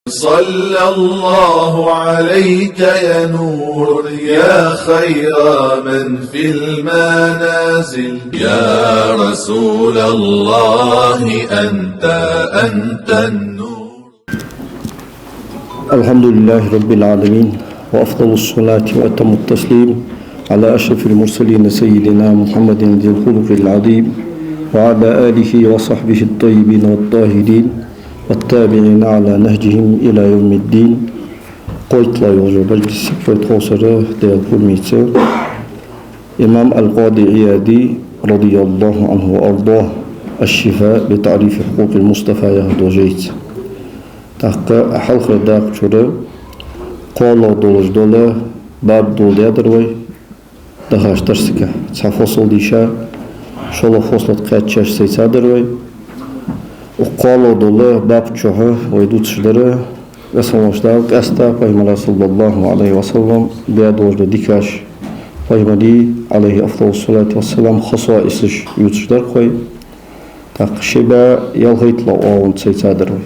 صلى الله عليك يا نور يا خير من في المنازل يا رسول الله أنت النور. الحمد لله رب العالمين، وأفضل الصلاة وأتم التسليم على أشرف المرسلين سيدنا محمد ذي الخلق العظيم وعلى آله وصحبه الطيبين والطاهرين والتابعين على نهجهم إلى يوم الدين. قلت لا يوجد السفر توصر ديال كلميته إمام القاضي عيادي رضي الله عنه وأرضاه الشفاء بتعريف حقوق المصطفى يهدو جيت تحقق حلق داق شورة قال دولج دولة باب دول يدروي دخاش ترسكة تحفصل ديشا شولا فصلت قاتشاش سيسادروي وقال دولة باب شوها ويدوت شدره وصلوشتاق أستا فهم صلى الله عليه وسلم بيادوج ديكاش فهمدي عليه أفضل الصلاة والسلام خصائصش يوتشدر خوي تقشبا يلغيت لأون سيسادروي.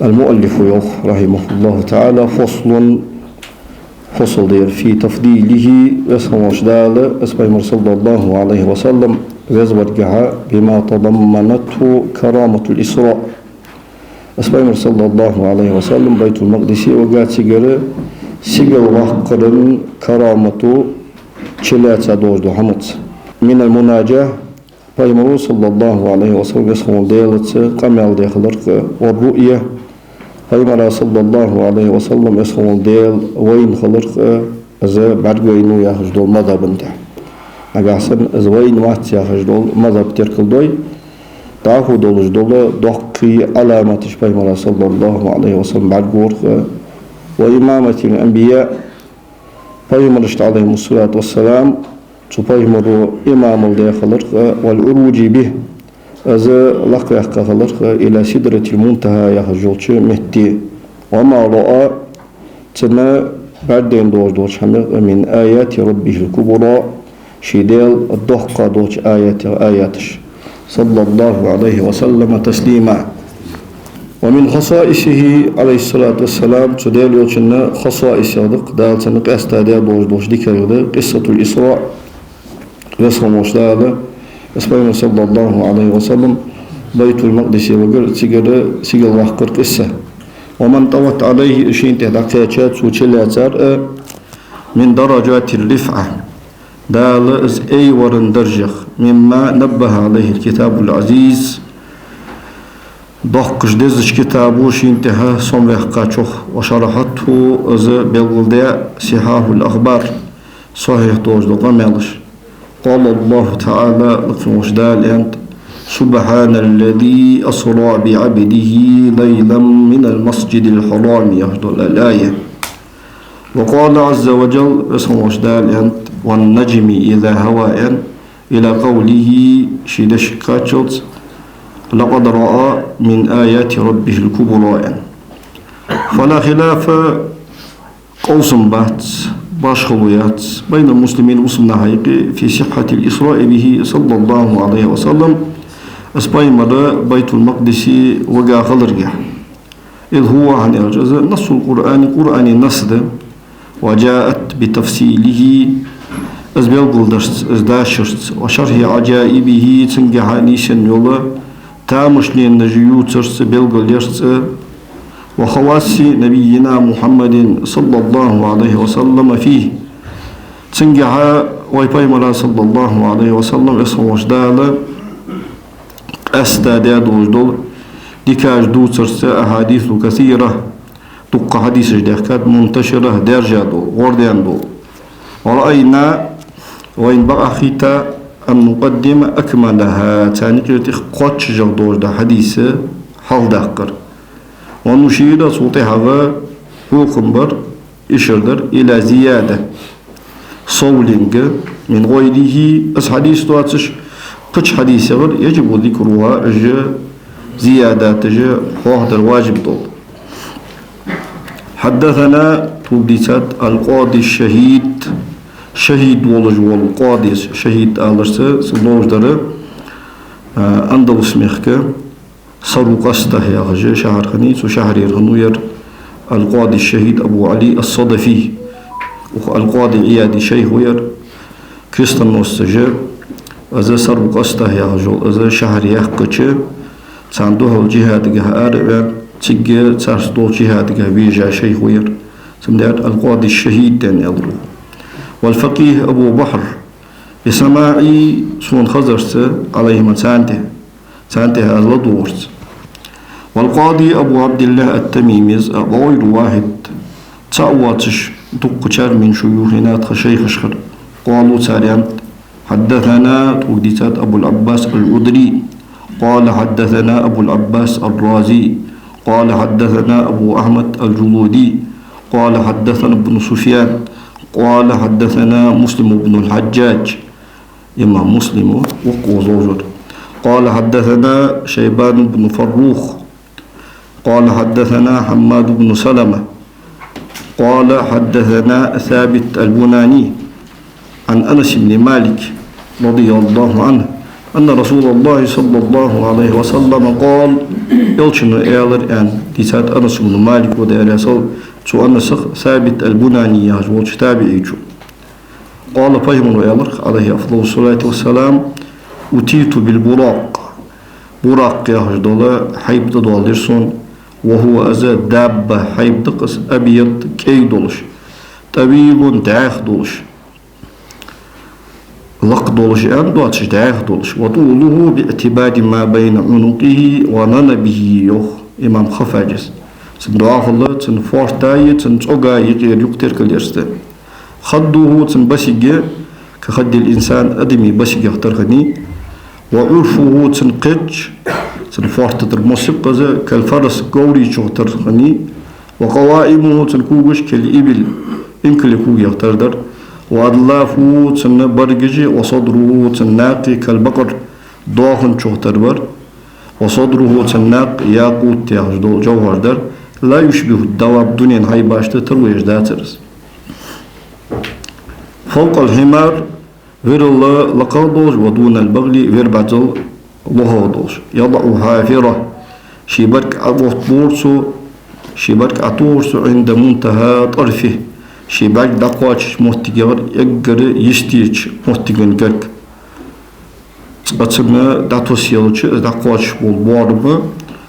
المؤلف يوخ رحمه الله تعالى فصل دير في تفضيله وصلوشدال اسمه صلى الله عليه وسلم ويزوجها بما تضمنته كرامة الإسراء. اسمه صلى الله عليه وسلم بيت المقدس وقات سيجر وحقرن كرامة شلات دوجدو حمد من المناجاة. فيمر صلى الله عليه وسلم يسخن ديلت قمال ديخلرق والرؤية. فيمر صلى الله عليه وسلم يسخن ديل وين خلرق أزا بعد وينو يخجدو المذهب انته أقاسن أز وين وقت يخجدو المذهب تركل دوي تاخو دولج دولا دقي علامة فيمر صلى الله عليه وسلم بعد قورق وإمامة الأنبياء. فيمر عليهم الصلاة والسلام فيمر إمام الداخلرق والأروج به أزا لقى خلرق إلى سدرة المنتهى يخجوش مهدي وما رأى تما بعدين دوج من آيات ربه الكبرى شدال الضحقة دوج آياتش صلى الله عليه وسلم تسليما. ومن خصائصه عليه الصلاة والسلام تدال يوشنا خصائص يغدق دال سنق أستاديا دوج ديكا قصة الإسراء رسم وشدالة اسمه صلى الله عليه وسلم بيت المقدس وقر سيقل وحقر قصة. ومن طوت عليه إشين تحدقياتشات وشلاتار من درجات الرفعة دال أي ورن درجة مما نبه عليه الكتاب العزيز ضحكش دزش كتابو شينتها صمرح قاتشوخ وشرحته أز بلغلداء صحاح الأخبار صحيح توج دقامالش. قال الله تعالى لكمشدال أنت سبحان الذي أسرى بعبده ليلا من المسجد الحرام يهدل الآية. وقال عز وجل اسمشدال أنت والنجم إذا هوى إلى قوله شيدش كاتشوت لقد رأى من آيات ربه الكبرى. فلا خلاف قوسم بات باشخلويات بين المسلمين ومسلمنا حقيقي في صحة الإسراء به صلى الله عليه وسلم. أسباي مدى بيت المقدس وقع خلرقه إذ هو عن الجزء نص القرآن قرآن النص وجاءت بتفصيله أزبيل قلدشت أزداشت وشرح عجائبه تنجحاني سنولا تامشني النجيو ترس بلغليشت وخواص نبينا محمد صلى الله عليه وسلم فيه تنجحا ويبايمرا صلى الله عليه وسلم اسمه وجدالا أستاداد وجدول ديكاج دو ترس أحاديث كثيرة تقى حديث جديد منتشرة درجة دول غردان دول. ورأينا وإن بقى خيتا المقدمة أكملها تانيكي قوتش جغدوش دا حديثة حال داقر ونشير صوتها هو خنبر إشردر إلى زيادة صولينج من غيره أس حديث تواتش قش حديث يجب ذكرها زيادات حوهدر واجب دول. حدثنا تبديسات القاضي الشهيد شهيد ولج والقاضي شهيد آلرسة سنوج داره أندلس ميخك صاروا قصته يا غجة شهر خنيس وشهر يرهنوير القاضي الشهيد أبو علي الصدفي والقاضي عيادي شيخ وير كريستان نوستجر أذا صاروا قصته يا غجة أذا شهر يحكتش تاندوها الجهاد جها أربع تيجي تارسدو جهاد جها بيجا شيخ وير سمدات القاضي الشهيد دان يضرو والفقيه أبو بحر بسماعي سون خزرت عليهما تانته اللدورت والقاضي أبو عبد الله التميمز غير واحد تأواتش دقشار من شيوخنا تخشيخ شخر قالوا تاريان حدثنا توديتات أبو العباس العدري قال حدثنا أبو العباس الرازي قال حدثنا أبو أحمد الجلودي قال حدثنا ابن سفيان قال حدثنا مسلم بن الحجاج إمام مسلم وقوزوجر قال حدثنا شيبان بن فروخ قال حدثنا حماد بن سلمة قال حدثنا ثابت البناني عن أنس بن مالك رضي الله عنه أن رسول الله صلى الله عليه وسلم قال يلشن إيالر أن تسات أنس بن مالك ودير يصل شو أنس ثابت البناني يهجوش تابعي قال فهم إيالر عليه أفضل الصلاة والسلام أتيت بالبراق براق يهجدولا حيب دوليرسون وهو أزا دابة حيب دقس أبيض كي دولش طويل داخ دولش لق دولش أن دواتش داخ دولش وطوله باعتبار ما بين عنقه وننبه يوخ إمام خفاجس سندواه الله تن فورتاي تن تسوغاي غير يكتر كاليرسته خده تن بسيجي كخد الإنسان أدمي بسيجي اخترخني وعرفه تن قج تن فورتتر موسيقى كالفرس قوري شوترخني وقوائمه تن كوغش كالإبل إنكل كوغي اختردر وأضلافه تن برجي وصدره تن ناقي كالبقر دوخن شوتربر وصدره تن ناق ياقوت يهجدو جوهر در لا يشبه الدواب دنيا هاي باشته ترويج داترس فوق الحمار غير الله لقادوش ودون البغل غير بعضل لهادوش يضع حافرة شبرك عطورسو شبرك عطورسو عند منتهى طرفه شبرك دقواتش محتجر يقر يستيج محتجن كرك سبتنا داتوسيالوش دقواتش والباربة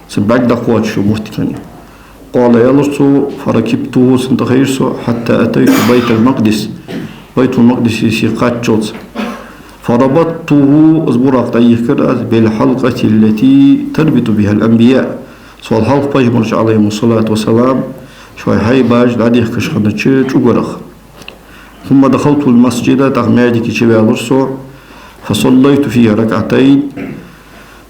سبرك دقواتش محتجن قال يلرسو فركبته سنتخيرسو حتى أتيت بيت المقدس بيت المقدس سيقات جوز فربطته أصبرق تأيكر بالحلقة التي تربط بها الأنبياء سوال حلق بيجمرج عليهم الصلاة والسلام شوي هاي باج لعديك كشخنتش جوغرخ ثم دخلت المسجد تغميدك شبالرسو فصليت فيه ركعتين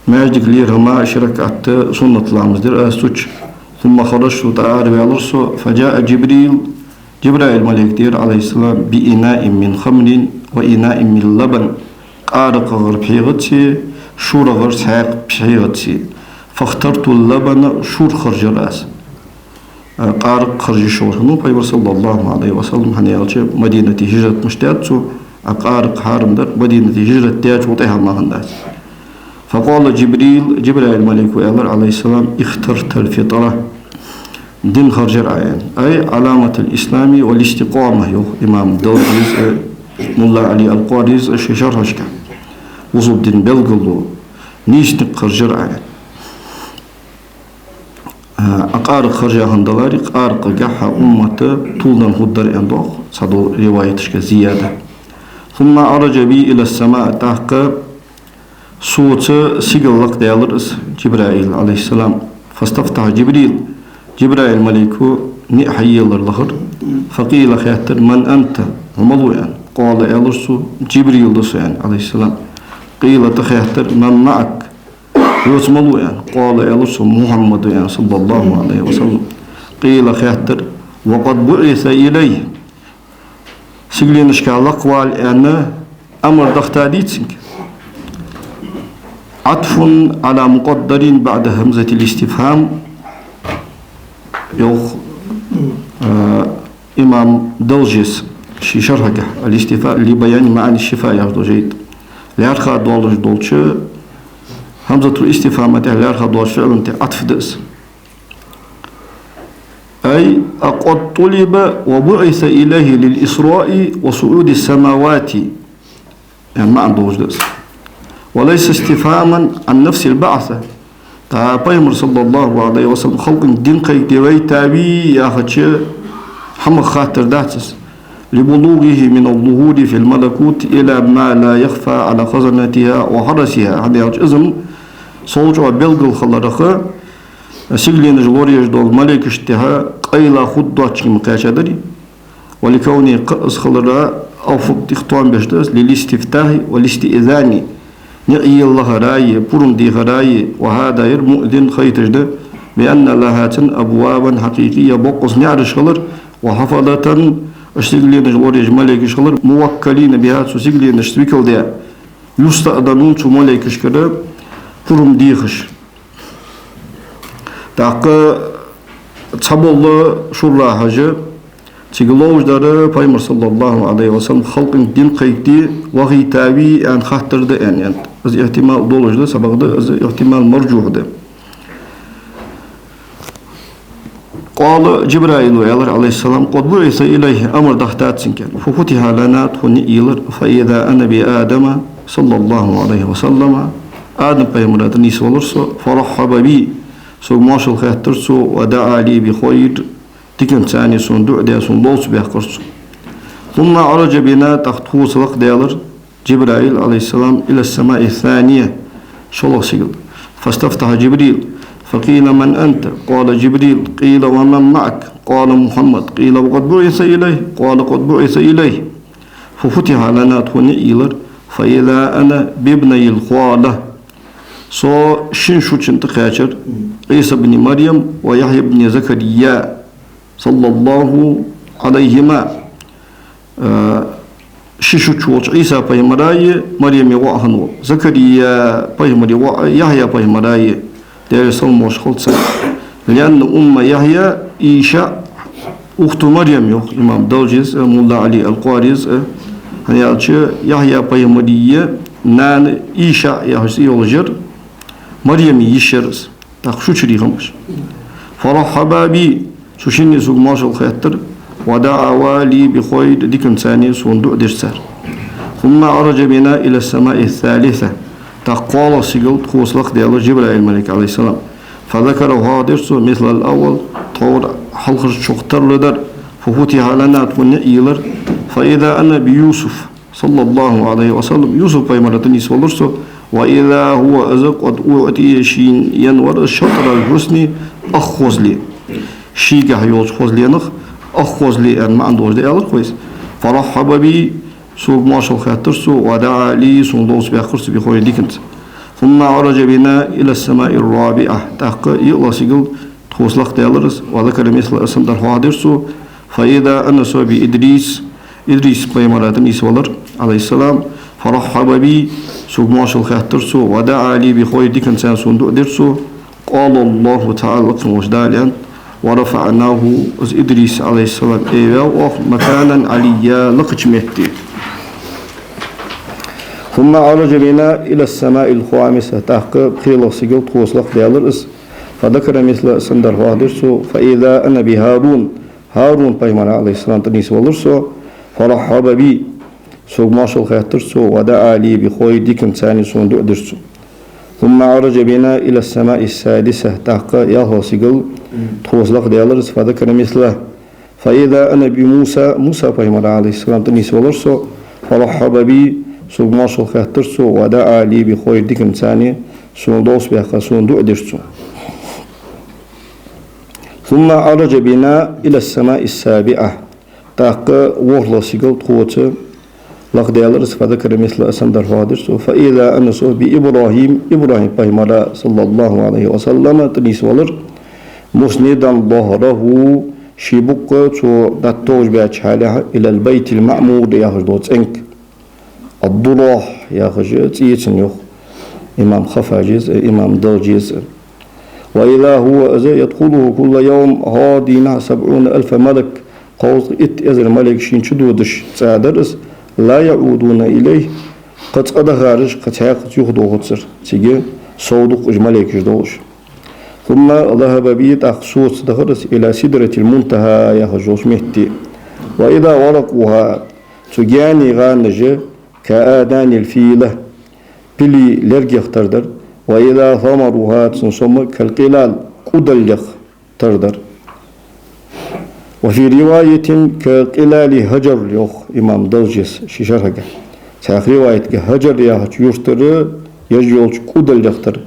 ماجدك ليرهما ركعت سنة العمزدر أستوش ثم خرجت تعالى بالرسو فجاء جبرائيل ملك عليه السلام بإناء من خمر وإناء من لبن قارق غر بحيغتي شور غر ساق بحيغتي فاخترت اللبن شور خرج راس قارق خرج شور نو بيبر صلى الله عليه وسلم هنيالش مدينة هجرة مشتاتسو قارق حارم در مدينة هجرة تاج وطيها ما هنداس فقال جبرائيل ملك عليه السلام اخترت الفطرة دين خرج العين أي علامة الإسلام والاستقامة يو إمام دولجيز ملا علي القاريز شجر هشكا وصل دين بلغلو نيشتق خرج العين أقارق خرج هندلاري قارق جحا أمة طولنا هدر أندوخ صدو روايتشك زيادة ثم عرج بي إلى السماء تحقق صوت سيقلق ديالرس جبرائيل عليه السلام فاستفتح جبرائيل ملكو نحيي الظهر فقيل خياتر من أنت ومضوئا قال يالرسو جبريل دسوان عليه السلام قيل تخياتر من معك يوتمضوئا قال يالرسو محمد صلى الله عليه وسلم قيل خياتر وقد بعث إليه سيقلين اشكالك والآن أمر دختاليتسنك عطف على مقدر بعد همزة الاستفهام يوخ إمام دولجيس شي شرحك الاستفاء لبيان معاني الشفاء ياخدو جيد لأرخى دولج دولش همزة الاستفهام تهلار خضوش فعل عطف دس أي أقد طلب وبعث إليه للإسراء وصعود السماوات يعني ما عنده وجدس وليس استفهاما عن نفس البعثة تعبير صلى الله عليه وسلم خلق الدين قيد ديوي تابي يا خدش حمق خاطر داتس لبلوغه من الظهور في الملكوت إلى ما لا يخفى على خزنتها وحرسها هذا إذن صوج وبلغ الخلرخة سجلين جلوريج دول ملك اشتها قيلا خدوات مقاشدري ولكوني قأس خلراء أو فقط اختوان بشتاس للاستفتاح والاستئذان نعي الله راي برم دي راي وهذا يرمؤذن خيتجد بأن لها أبوابا حقيقية بقص نعرش خلر وحفظة اشتغلين جلوريج ملك اشخلر موكلين بها سجلين اشتويكل ديا يستأذنون شو ملك اشكرا برم ديخش تاقى تصحب الله شرع حاجة تيقلوش دارا بايمر صلى الله عليه وسلم خلق الدين قيدي وغي تابي ان خاطر ده يعني از احتمال دولوش ده سبق ده از احتمال مرجوح ده قال جبرائيل عليه السلام قد بعث إليه أمر دختات سنكان ففتح لنا تخني إيلر فإذا أنا بآدم صلى الله عليه وسلم آدم بايمر نيس ولرسو فرحب بي سو ماشل خاطرسو ودعا لي بخير تكن ثاني صندوق دي صندوق بيحقرسو ثم عرج بنا تخطو سلق ديالر جبرائيل عليه السلام إلى السماء الثانية شلق سيقل فاستفتح جبريل فقيل من أنت قال جبريل قيل ومن معك قال محمد قيل وقد بعث إليه قال قد بعث إليه ففتح لنا تخني إيلر فإذا أنا بابني الخوالة سو شنشو تخاشر عيسى بن مريم ويحيى بن زكريا صلى الله عليهما شنشو تشوش عيسى بيمراي مريم يوحنو زكريا بيمري يحيى بيمراي دير سلموش خلصة لأن يحيى إيشا أخت مريم يوخ إمام دوجيز مولا علي القواريز يحيى بيمري نان إيشا يحسي يولجر مريم يشرس تخشو شري خمش فرحبا بي سوشيني سوق ماشل خيطر ودعا لي بخير ديكن ثاني صندوق درسار ثم عرج بنا إلى السماء الثالثة تقال سيقل تخوصلق ديال جبرائيل الملك عليه السلام فذكر هادرسو مثل الأول طور حلقر شختر لدر ففتح لنا تكون إيلر فإذا أنا بيوسف صلى الله عليه وسلم يوسف بيمرتني سولرسو وإذا هو أزق قد أعطي شين ينور الشطر الحسني أخوز لي شيء كحيوز خوز لي نخ أخوز لي أن ما عندوش دي ألر كويس فرحب بي سوق ماشل خاطرسو ودعا لي صندوق بأخرس بخوي ديكنت ثم عرج بنا إلى السماء الرابعة تحق يقلا سيقل تخوصلق ديالرس وذكر مثل اسم در حادرسو فإذا أنا سو بإدريس بيمراتني سولر عليه السلام فرحب بي سوق ماشل خاطرسو ودعا لي بخوي ديكنت سان صندوق درسو قال الله تعالى وقت داليان ورفعناه از إدريس عليه السلام إيوه مكانا عليا لقج مهدي ثم عرج بنا إلى السماء الخامسة تحقق خيل سيقل توصلق ديالرس فذكر مثل سندر وادرسو فإذا أنا بهارون بيمان عليه السلام تنيس والرسو فرحب بي سوق ماشل خاطرسو ودعا لي بخوي ديكن ثاني صندوق درسو ثم عرج بنا إلى السماء السادسة تحقق ياهو سيقل توصلق ديالرس فذكر مثله فإذا أنا بموسى بيمان عليه السلام تنيس والرسو فرحب بي سوق ماشل خاطرسو ودعا لي بخوي ديكن ثاني صندوق بيحقق صندوق درسو ثم عرج بنا إلى السماء السابعة تحقق وغلا سيقل توصل لق ديالرس فذكر مثل أسم در فادرسو فإذا أنسو بإبراهيم بيمرا صلى الله عليه وسلم تنيس ولر مسندا ظهره شيبوك تو داتوج بياتش حالها إلى البيت المعمور ياخج دوت انك الضلاح ياخج تيتن يخ إمام خفاجيز إمام دوجيز وإذا هو يدخله كل يوم هادينا 70,000 ملك قوس إذا ملك شين شدودش تسادرس لا يعودون إليه قد أدخارج قد ياخد يخدو غتصر تيجي صودق إجماليك جدوش ثم ذهب بيت أخصوص دخرس إلى سدرة المنتهى يخجوش مهتي وإذا ورقوها تجاني غانج كآدان الفيلة بلي لرجي اختردر وإذا ثمرها تنصم كالقلال قدل تردر وفي رواية كقلال هجر يخ إمام دلجس ششرهجة تاخ رواية كهجر يخ يشتر يجيولش قدل يختر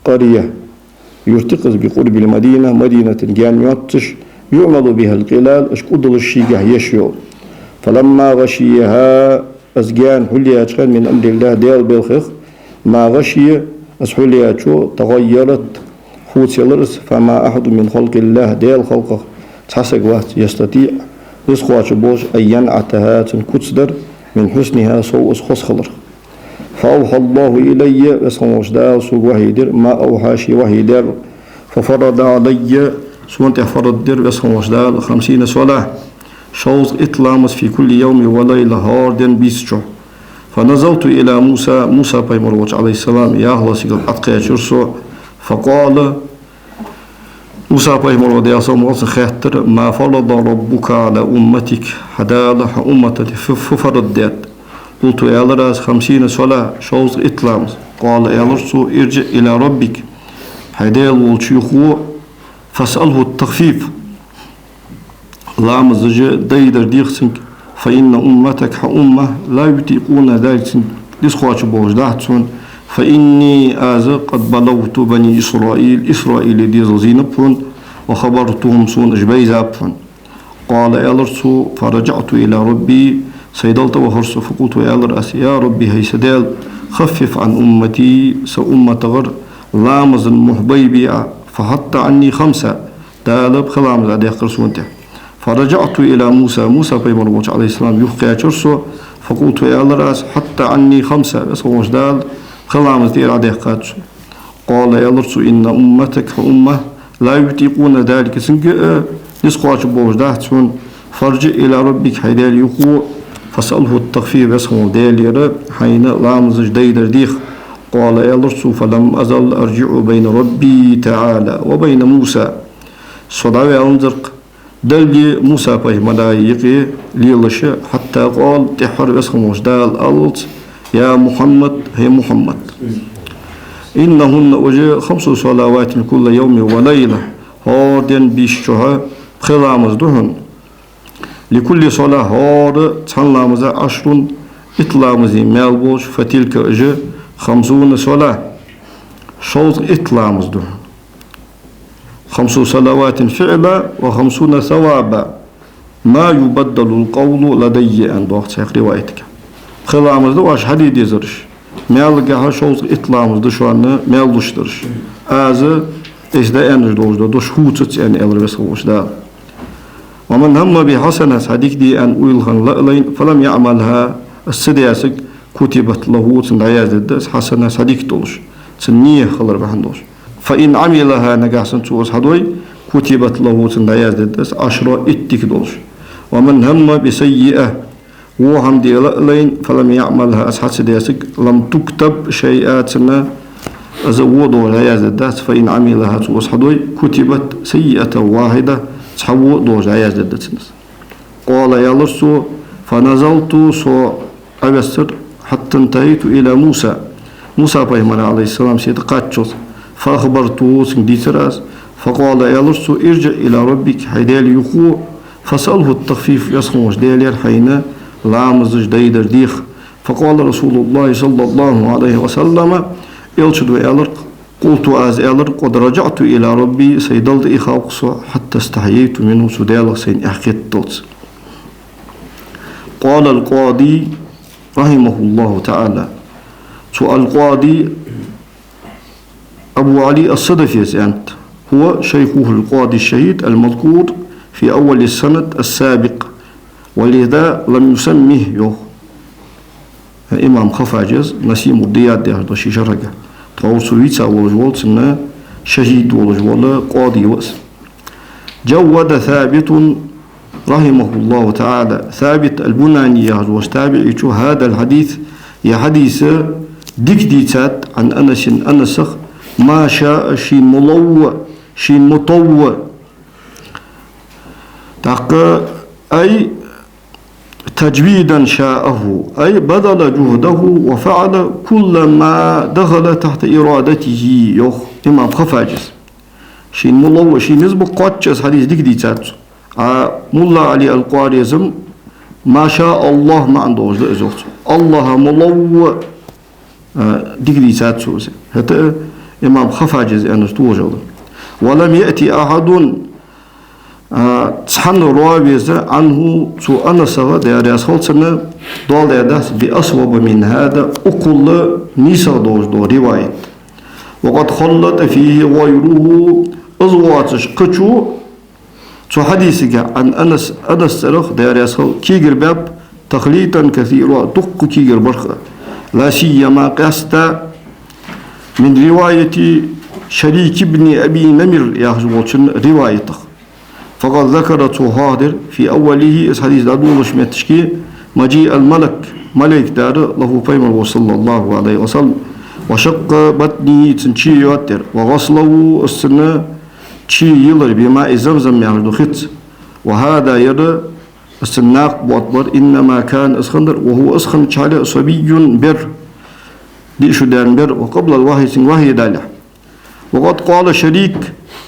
قرية يرتقص بقرب المدينة مدينة جامعتش يعمل بها القلال اش قدل الشيقة يشيو فلما غشيها أزجان حليات من أمر الله ديال بالخخ ما غشي أسحليات تغيرت خوت يلرس فما أحد من خلق الله ديال خلقه تحسق وقت يستطيع رزقها بوش أن ينعتها تنكتسدر من حسنها سوء خص خلر فأوحى الله إلي وسموش دال سوق وحيدر ما أوحاشي وحيدر ففرض علي سوانت فرض در وسموش دال 50 صلاة شوز إطلامس في كل يوم وليلة هاردن بيسجو فنزلت إلى موسى بيمروج عليه السلام يا الله سيقل أتقيا شرسو فقال موسى بيمروج يا سموس خاتر ما فرض ربك على أمتك حدالح أمتك ففرض دات قلت يا لراس 50 صلاة شوز إطلامس قال يا لرسو ارجع إلى ربك حدال والشيخو فاسأله التخفيف لام زج ديدر ديخسنك فإن أمتك أمة لا يطيقون ذلك لسخواتش بوش داحتسون فإني قد بلغت بني إسرائيل دي زينبون وخبرتهم سون إجبيزابون قال يالرسو فرجعت إلى ربي سيدلت وهرسو فقلت يالرس يا ربي هي سدال خفف عن أمتي سأمة غر لامز المحبيبي فحط عني 5 دالب خلامز عدي قرسونته فرجعت إلى موسى بيمروج عليه السلام يخقى شرسو فقلت يا لراس حتى عني 5 بس دال خلامز دير عدي قاتشو قال يا لرسو إن أمتك أمة لا يطيقون ذلك سنك يسقواش بوش داحتون فرجع إلى ربك حيدال يخو فسأله التخفيف اسمه دالير حين لامز جديدر ديخ قال يا لرسو فلم أزل أرجع بين ربي تعالى وبين موسى صداوي أنزرق دلجي موسى ملايقي ليلش حتى قال تحر اسمه دال ألت يا محمد هي محمد إنهن وجه 5 صلوات كل يوم وليلة هاردن بيشتها خلامز دهن لكل صلاة هار تنلامز 10 إطلامز مالبوش فتلك أجه 50 صلاة شوط إطلامز دهن 5 صلوات فعلا و50 ثوابا ما يبدل القول لدي عند وقت سيق روايتك خلامز دو واش حديد يزرش مالقها شوط إطلامز دو شوانا مالوش درش آزا إزدا أنج دو شهوتت يعني ألربس خوش دا ومن هم بحسنة صديق دي أن أولغن لألين فلم يعملها السدياسك كتبت له تنعياز الدس حسنة صديق دولش تنية خلر بحندوش فإن عملها نجاحسن توس حدوي كتبت له تنعياز الدس 10 اتك دولش ومن هم بسيئة وهم دي لألين فلم يعملها أسحات سدياسك لم تكتب شيئاتنا أزودوا العياز الدس فإن عملها توس حدوي كتبت سيئة واحدة تحوو دوج عياز الدس قال يا لرسو فنزلت سو أبسر حتى انتهيت إلى موسى بيمن عليه السلام سيدقاتشوس فأخبرته سنديتراس فقال يا لرسو ارجع إلى ربك حيدال يخو فسأله التخفيف يسخوش دالير حين لامز جديدر ديخ فقال رسول الله صلى الله عليه وسلم يلشد ويالر قلت يالر قد رجعت إلى ربي سيدلت إخاقصو حتى استحييت منه سدالك سين أحكيت قال القاضي رحمه الله تعالى سؤال القاضي أبو علي الصدفي أنت هو شيخه القاضي الشهيد المذكور في أول السنة السابق ولذا لم يسميه يوه إمام خفاجز نسيم الديات دي هذا شي شرقة تقول سويتسا ولجوال سنة شهيد ولجوال قاضي وأس جود ثابت رحمه الله تعالى ثابت البناني واستابع هذا الحديث يا حديث ديكديتات عن أنس ما شاء شين ملو شين مطوع تق أي تجويدا شاءه أي بذل جهده وفعل كل ما دخل تحت إرادته يخ إمام خفاجس شين ملو شين نسبة قاتشس حديث ديك دي تاتو ملا علي القواريزم ما شاء الله ما عنده زوجته الله ملو ديك دي تاتو هذا إمام خفاجز أن استوجد ولم يأتي أحد تحن روابيز عنه سو أنا سوا ديار أسخلتنا دول يدس بأصوب من هذا أقل نيسا دو رواية وقد خلط فيه غيره أزواتش قشو سو حديثك عن أنس سرخ ديار أسخل كيجر باب تخليطا كثيرا دق كيجر برخة لا سيما قاستا من رواية شريك ابن أبي نمر يحزبوتشن روايته فقد ذكرته هادر في أوله حديث دادولش متشكي مجيء الملك ملك دار له فيمر صلى الله عليه وسلم وشق بطني تنشي يوتر وغسله السنة تشي يلر بماء زمزم يعرض خط وهذا يرى السناق بأطبر إنما كان أسخندر وهو أسخن شعر صبي بر ديشو دان بر وقبل الوحي سن وحي دالح وقد قال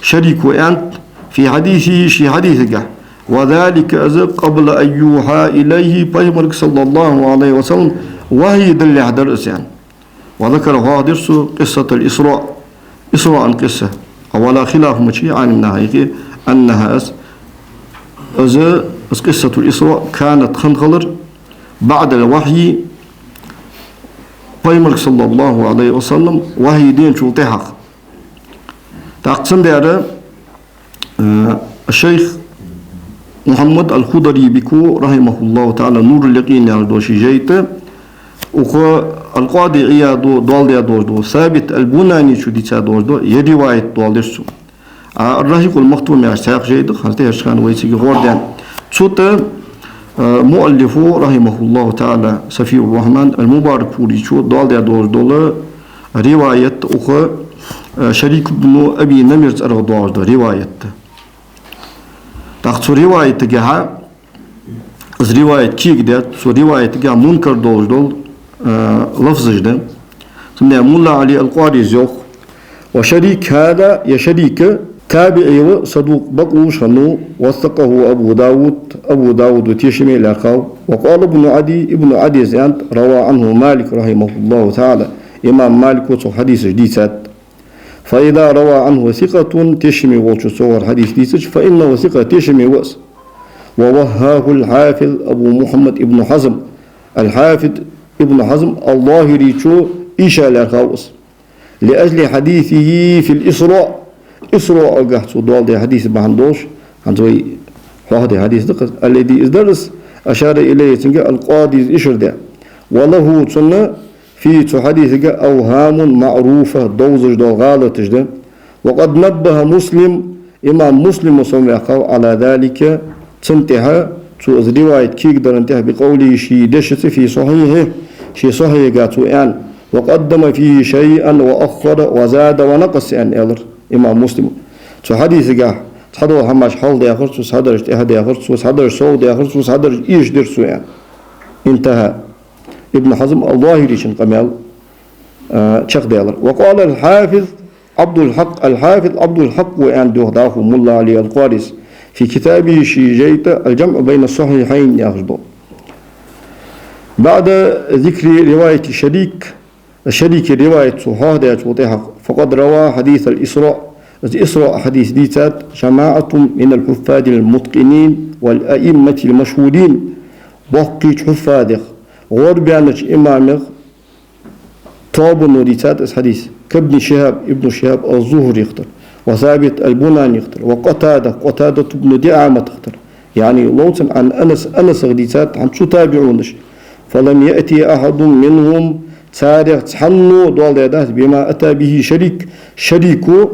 شريك وأنت في حديثك وذلك قبل أن يوحى إليه بيمرك صلى الله عليه وسلم وحي دل حدر إسيان وذكر حادث قصة الإسراء عن قصة ولا خلاف مشي عن النهاية أنها قصة الإسراء كانت خنخلر بعد الوحي بيمرك صلى الله عليه وسلم وحي دين شو تحق تقسم ديارة الشيخ محمد الخضري بكو رحمه الله تعالى نور اليقين يعرضوشي جيته وخو القاضي عيادو دول دو ثابت البناني شو دي دو يرواية دول درسو الرهيق المختوم يعشاق جيده خلطه يشكان ويسيقي غوردان تسوت مؤلفو رحمه الله تعالى سفي الرحمن المبارك فوري شو دول رواية أخو شريك بن أبي نمر أرغضوار رواية تاخذ رواية تجاها رواية كيك ده سو رواية تجاه منكر دول لفظ جدا ثم ملا علي القاري زوخ وشريك هذا يا شريك تابعي صدوق بقوش هنو وثقه أبو داود وتيشمي لقاو وقال ابن عدي زيانت روى عنه مالك رحمه الله تعالى إمام مالك وصو حديث جديثات فإذا روى عنه ثقة تشمي وصو صور حديث ديسج فإنه ثقة تشمي وص ووهاه الحافظ أبو محمد ابن حزم الحافظ ابن حزم الله ريشو إيشا لرخاوص لأجل حديثه في الإسراء أقاح صدوال دي حديث بهندوش هنزوي هذا حديث دقة الذي إزدرس أشار إليه تنجا القاضي إشر ده وله تسنى في حديث أوهام معروفة دوزج دو غالة ده وقد نبه مسلم إمام مسلم وصوم على ذلك تنتهى رواية كيك در انتهى بقوله شي دشت في صحيحه شي صحيح قاتو يعني وقدم فيه شيئا وأخر وزاد ونقص يعني ألر إمام مسلم حديث قاه تحضر هماش حال دي آخر تحضر اجتهاد دي آخر تحضر صوت دي آخر تحضر إيش درسو يعني انتهى ابن حزم الله يريشن قمال شخ ديالر وقال الحافظ عبد الحق وأن دوه ملا علي القارس في كتابه شيجيت الجمع بين الصحيحين ياخذ بعد ذكر رواية شريك رواية صحاح فقد روى حديث الإسراء حديث ديتات جماعة من الحفاظ المتقنين والأئمة المشهورين بقيت حفاظ غربيانج إمامه طاب نوريتات حديث كابن ابن شهاب الظهر يختار وثابت البناني يختار وقتادة بن دعامة يختار يعني لوطن عن أنس غديتات عن شو تابعونش فلم يأتي أحد منهم تاريخ تحنو دول يدات بما أتى به شريكو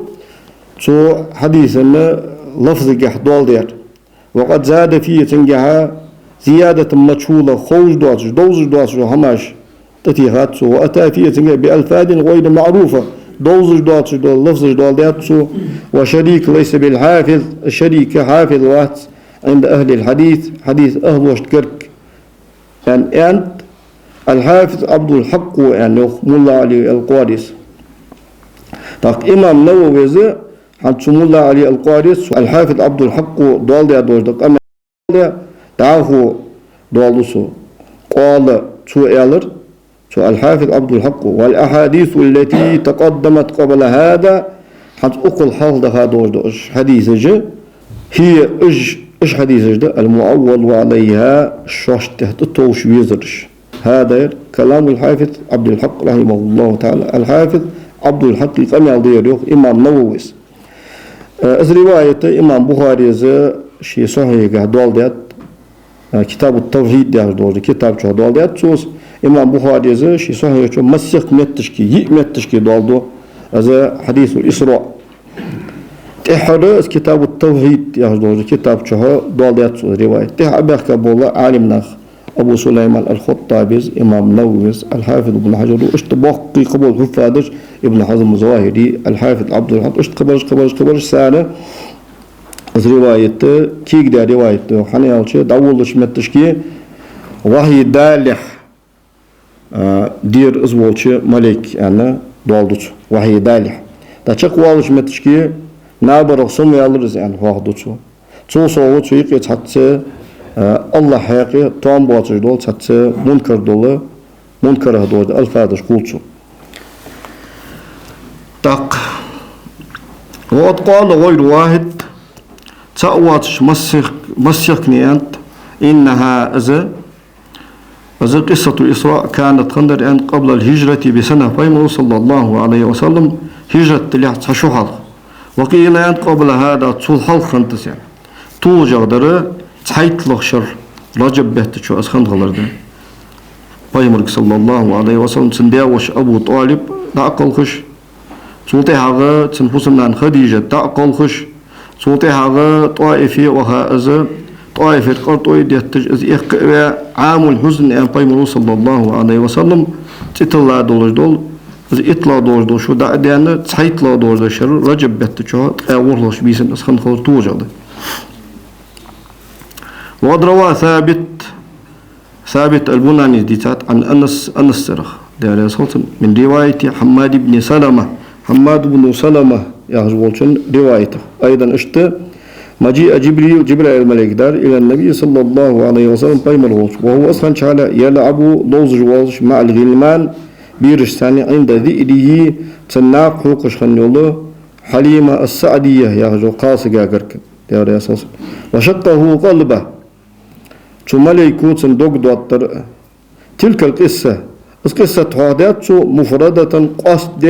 سو حديثنا لفظ جح دول دير وقد زاد فيه تنجها زيادة مجهولة خوش دوز هماش تتيهات سو وأتى فيه تنجها بألفاظ غير معروفة دوزج دواتش دول لفظج دول دياتسو وشريك ليس بالحافظ الشريك حافظ وات عند أهل الحديث حديث أهل وشتكرك يعني أنت الحافظ عبد الحق يعني ملا علي القواريس تاك إمام نووي زي حتى ملا علي القواريس الحافظ عبد الحق دول ديات دوزدك أما تعرفوا دولسو قال شو إعلر شو الحافظ عبد الحق والأحاديث التي تقدمت قبل هذا حتى أقل حال ده هذا حديث جه هي إيش حديث جه المعول عليها شوش تحت التوش ويزرش هذا كلام الحافظ عبد الحق رحمه الله تعالى الحافظ عبد الحق قام يالدير إمام نووي رواية إمام بخاري زي شيء صحيح قاعد ديت كتاب التوحيد ده كتاب شو دول ديت سوس إمام بخاري زي شيء صحيح شو مسك متشكي متشكي دول هذا حديث الإسراء تحرز كتاب التوحيد يا كتاب شو دول ديت سوس رواية تحبه كبولا عالمنا أبو سليمان الخطابي إمام نووي الحافظ ابن حجر اشتباقي قبول حفاظ ابن حزم الظاهري الحافظ عبد الحق اشتقبل سنة رواية كيك ده رواية حنيالش دولش متشكي وهي دالح دير ازولش ملك يعني دولدوش وهي دالح تشك والش متشكي نابر صم يالرز يعني واحدوش تو صوت شيء حتى الله حقيقي توم بواتش دول حتى منكر دول منكره دول الفادش قولشو تق وقد قال غير واحد تأواتش مسيق نيانت إنها أذى قصة الإسراء كانت خندر أن قبل الهجرة بسنة فيما صلى الله عليه وسلم هجرة تليحت شحال وقيل أن قبل هذا طول حال خندس يعني طول جغدر تحيط لغشر رجب بهت شو أسخن غلرد فيما صلى الله عليه وسلم سنداوش أبو طالب دعقل خش سلطي هذا تنفسنا خديجة دعقل خش سلطي هذا طائفي وهذا طائفة قرطوي ديتج از عام الحزن أن فيما صلى الله عليه وسلم تطلع دول از إطلاع دول شو دا ديانا تحيط لا دول شر رجب بهت شو تقاورلش بيسن أسخن خلط توجد وقد روى ثابت البناني ديتات عن أنس سرخ دار صوت من رواية حماد بن سلمة يهجبولشن روايته أيضا مجيء جبريل الملك دار إلى النبي صلى الله عليه وسلم قيم الغوش وهو أصلا شعلا يلعب دوز جوالش مع الغلمان بيرش ثاني عند ذئره تناق حوقش خنيوله حليمة السعدية يهجو قاسقا قرك دار أساس وشقه قلبه تملكو تندوق دواتر تلك القصة حادث مفردة قصد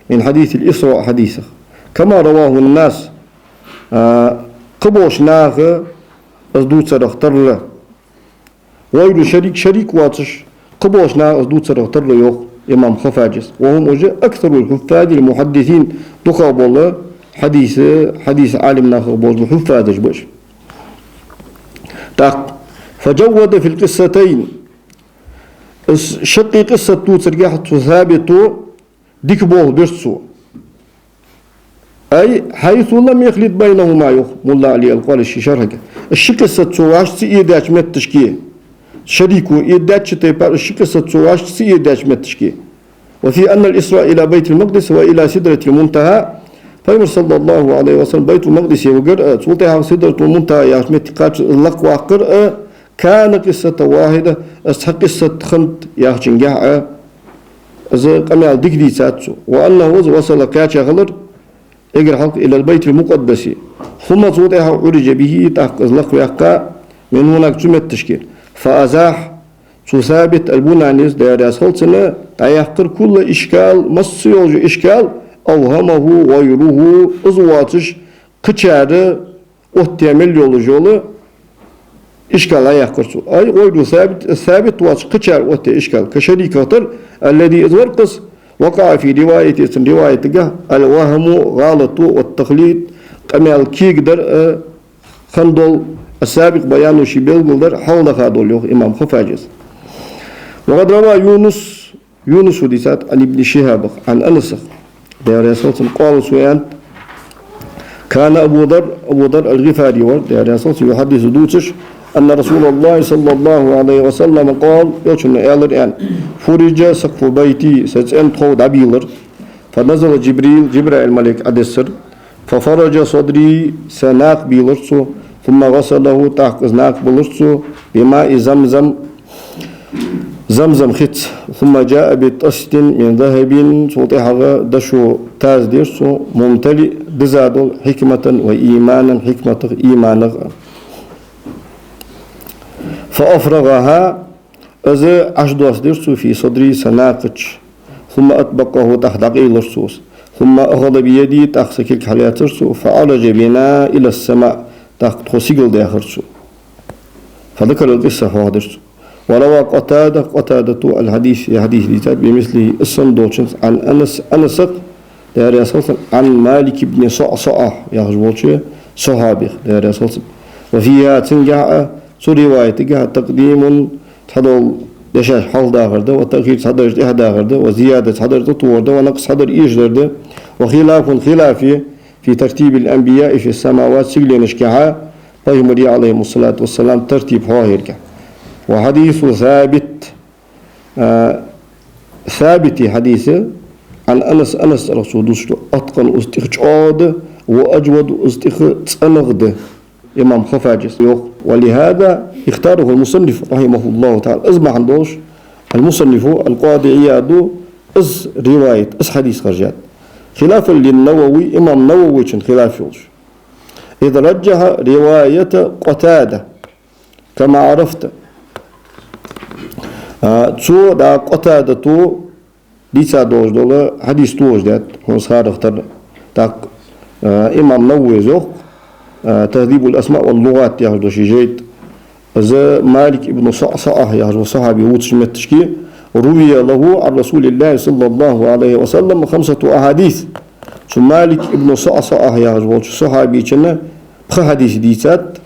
من حديث الإسراء حديثه كما رواه الناس قبوش ناغ أزدوت سرختر له غير شريك واتش قبوش ناغ أزدوت سرختر له يوخ إمام خفاجس وهم أكثر الحفاظ المحدثين تقابل حديث عالم ناغ قبوش الحفاظ باش فجود في القصتين شقي قصة توتر ثابت ديكبول برسو أي حيث لم يخلط بينهما يخ ملا علي القول الشيشار الشقصة تسواش سيداش متشكيه شريكو يداش تيبار الشقصة تسواش سيداش متشكيه وفي أن الإسراء إلى بيت المقدس وإلى سدرة المنتهى فيمر صلى الله عليه وسلم بيت المقدس وقرأ سلطها سدرة المنتهى يا متقات اللقوة قرأ كان قصة واحدة أستحق قصة خنت يا جنجاع إذا قمال ديك ساتسو وأنه وصل كاتش غلر إجر حلق إلى البيت المقدس ثم صوتها عرج به تحق إزلق ويقع من هناك تمت التشكيل فأزاح ثابت البنانيس دار أسخلتنا تيحقر كل إشكال مصيوج إشكال أوهمه غيره أزواتش قشار أهتمل يولجول إشكال لا يحقرسو أي غير ثابت واتش قشار إشكال كشريك خطر الذي إزورقس وقع في رواية الوهم غلط والتخليط كما الكيك در خندل السابق بيانه شبيل در حول خادول يوخ إمام خفاجس وقد روى يونس حديثات عن ابن شهاب عن أنس دير يسلسل قال سويان كان أبو ذر الغفاري دير يسلسل يحدث دوتش أن رسول الله صلى الله عليه وسلم قال يوشن إعلر أن فرج سقف بيتي سجن تخود عبيلر فنزل جبريل الملك أدسر ففرج صدري سناق بيلرسو ثم غسله تحت ناق بلرسو بماء زمزم خت ثم جاء بطست من ذهب سوطيحة دشو تاز ديرسو ممتلئ بزادل حكمة وإيمانا حكمة إيمانا فأفرغها أزا عشدوس ديرسو في صدري سناقج ثم أطبقه تحت عقيل الرسوس ثم أخذ بيدي تحت سكيك حريات رسو فعرج بنا إلى السماء تحت خسيقل داخرسو فذكر القصة فهدرسو وروى قتادة الحديث لتات بمثله الصندوق عن أنس دار عن مالك بن صعصعة يخجبوش صحابي دار وفيها تنجع رواية تقديم تحضر دشاش حال داخل ده وتأخير تحضر إحدى داخل ده وزيادة تحضر تطور ده ونقص تحضر إيجدر ده وخلاف في ترتيب الأنبياء في السماوات سجل نشكعها فيهم عليهم الصلاة والسلام ترتيب هاهرك وحديث ثابت حديثه عن أنس رسول دوستو أتقن استخجاد وأجود استخجاد إمام خفاجس ولهذا اختاره المصنف رحمه الله تعالى أزمع عندوش المصنف القاضي عياد رواية حديث خرجات خلافا للنووي إمام نووي خلاف يوش إذا رجح رواية قتادة كما عرفت تسو دا قتادة تو ديسا دوش دولا حديث توش دات هو صار اختار دا إمام نووي زوق تهذيب الأسماء واللغات يهجو شيجيت إذا مالك ابن صعصعة يهجو صحابي وطش متشكي روي له عن رسول الله صلى الله عليه وسلم 5 أحاديث شو مالك ابن صعصعة يهجو صحابي كنا بحديث ديسات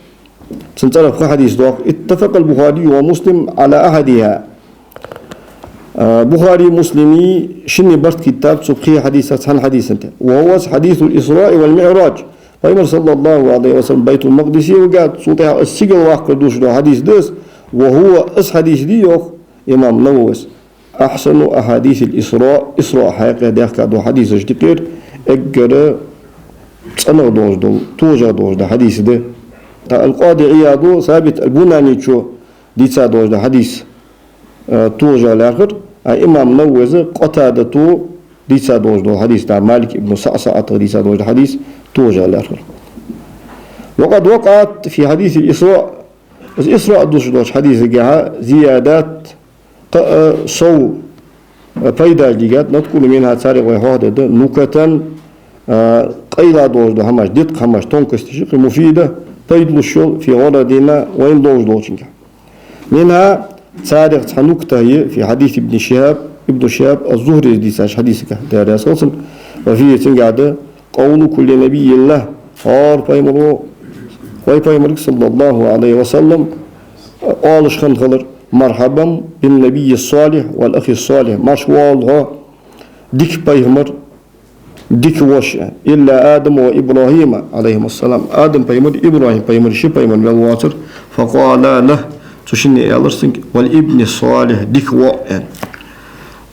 سنتعرف حديث دوق اتفق البخاري ومسلم على أحدها بخاري مسلمي شني برد كتاب سبخي حديثات عن حديث انت وهو حديث الإسراء والمعراج فإمر صلى الله عليه وسلم بيت المقدس وقعد صوتها السجل واحد دوش دو حديث دس وهو حديث دي إمام نووس أحسن أحاديث إسراء حقيقة داخل دو حديث اجتقير اقر تصنع دوش دو توجه دوش دو حديث ده القاضي عيادو ثابت البناني شو ديسا دوش دو حديث توجه الآخر إمام نووس قتادة ديسا دوش دو حديث دا مالك ابن صعصعة ديسا دوش دو حديث توجه الآخر وقد وقعت في حديث الإسراء دوش حديث جاء زيادات صو فايدة جيجات نتكون منها تاريخ ويهود نكتا قيلة دوش دو هماش ديتق هماش تونكستشيق مفيدة فايد الشغل في غردنا وين دوش منها تاريخ نكتة في حديث ابن شهاب الزهري ديساش حديثك دار أساسا وفيه تنقعد قول كل نبي الله ويبايمرك صلى الله عليه وسلم قالش خنخلر مرحبا بالنبي الصالح والأخ الصالح ماش والها ديك بايمر ديك وش إلا آدم وإبراهيم عليهم السلام آدم بايمر إبراهيم بايمر شي بايمر بالواتر فقال له تشني ألرسنك والابن الصالح ديك وان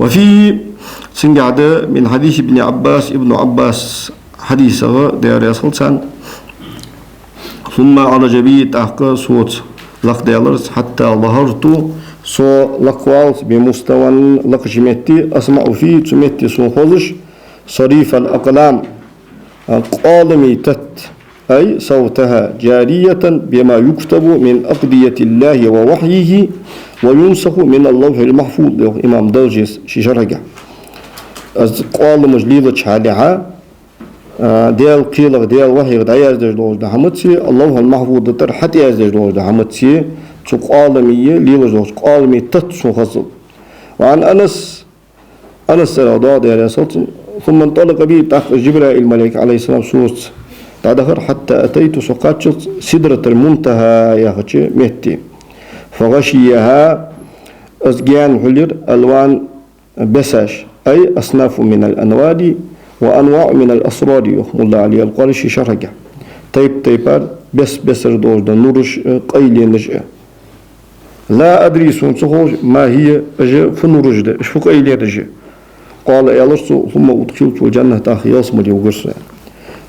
وفي سنقعد من حديث ابن عباس حديثه دير يصلسان ثم على جبيت أحقى صوت لق ديالرس حتى ظهرت سو لقوالت بمستوى لقشمتي أسمع فيه تمتي سو خلش صريف الأقلام قالمي تت أي صوتها جارية بما يكتب من أقضية الله ووحيه وينسخ من اللوح المحفوظ إمام درجس شجرجة قال مجليلة شالعة ديال قيلة ديال وحي غدا يزدج دوش دا حمدسي الله المحفوظ تر حتى يزدج دوش دا حمدسي تقالمية ليلة دوش قالمي تتسو خصل وعن أنس الرضا ديال صوت ثم انطلق به تحت جبرائيل الملك عليه السلام سوس تدخر حتى أتيت سقاط سدرة المنتهى يا خشي مهتي فغشيها أزجان حلر ألوان بساش أي أصناف من الأنواد وأنواع من الأسرار يحمل الله عليه القرش شرقة تيبان بسر دوجدا نورش قيلي نجأ لا أدري سونسخوش ما هي أجا فنورج ده إيش فوق قيلي رجع قال يا لرسو ثم أدخلت الجنة تاخي يصمد يوغرس.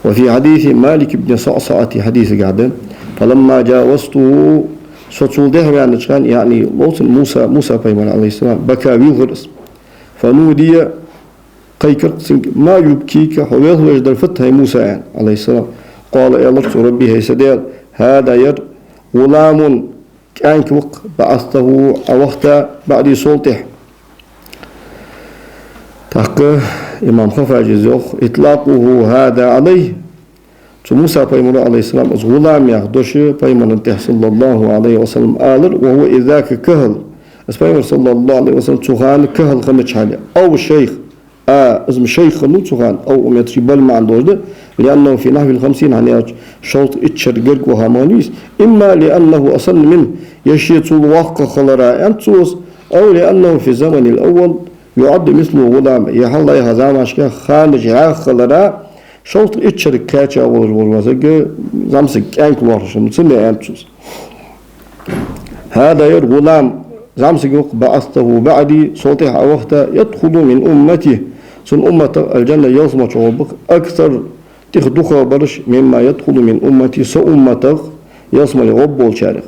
وفي حديث مالك بن صعصعة حديث قاعدة فلما جاوزته سوتول ده يعني موسى بيمان عليه السلام بكى ويغرس فنودي قيكرت ما يبكيك حويض وجد الفتح موسى عليه السلام قال يا لرسو ربي هيسدير هذا ير غلام كانك وق بعثته أوقتا بعد صوته تحقه إمام خفاج الزوخ إطلاقه هذا عليه موسى بيمان عليه السلام غلام يخدش بيمان صلى الله عليه وسلم آلر وهو إذاك كهل بيمان صلى الله عليه وسلم تخان كهل خمج حالي أو الشيخ اسم شيخ نو تخان أو أمتري بل ما عنده لأنه في نحو 50 يعني شرط اتشرقرق وهامونيس إما لأنه أصل منه يشيط الواقع خلراء أنتوس أو لأنه في الزمن الأول يعد مثله غلام يحل يهزام عشكا خانج خلراء شرط اتشرق كاتشا والوزق زمسك أنك وارش مسمى أنتوس هذا ير غلام زمسك بعثته بعدي صوتها وقتا يدخل من أمته سن أمة الجنة يصمت ربك أكثر تخدخ برش مما يدخل من أمتي سأمتك يصمت رب والشارع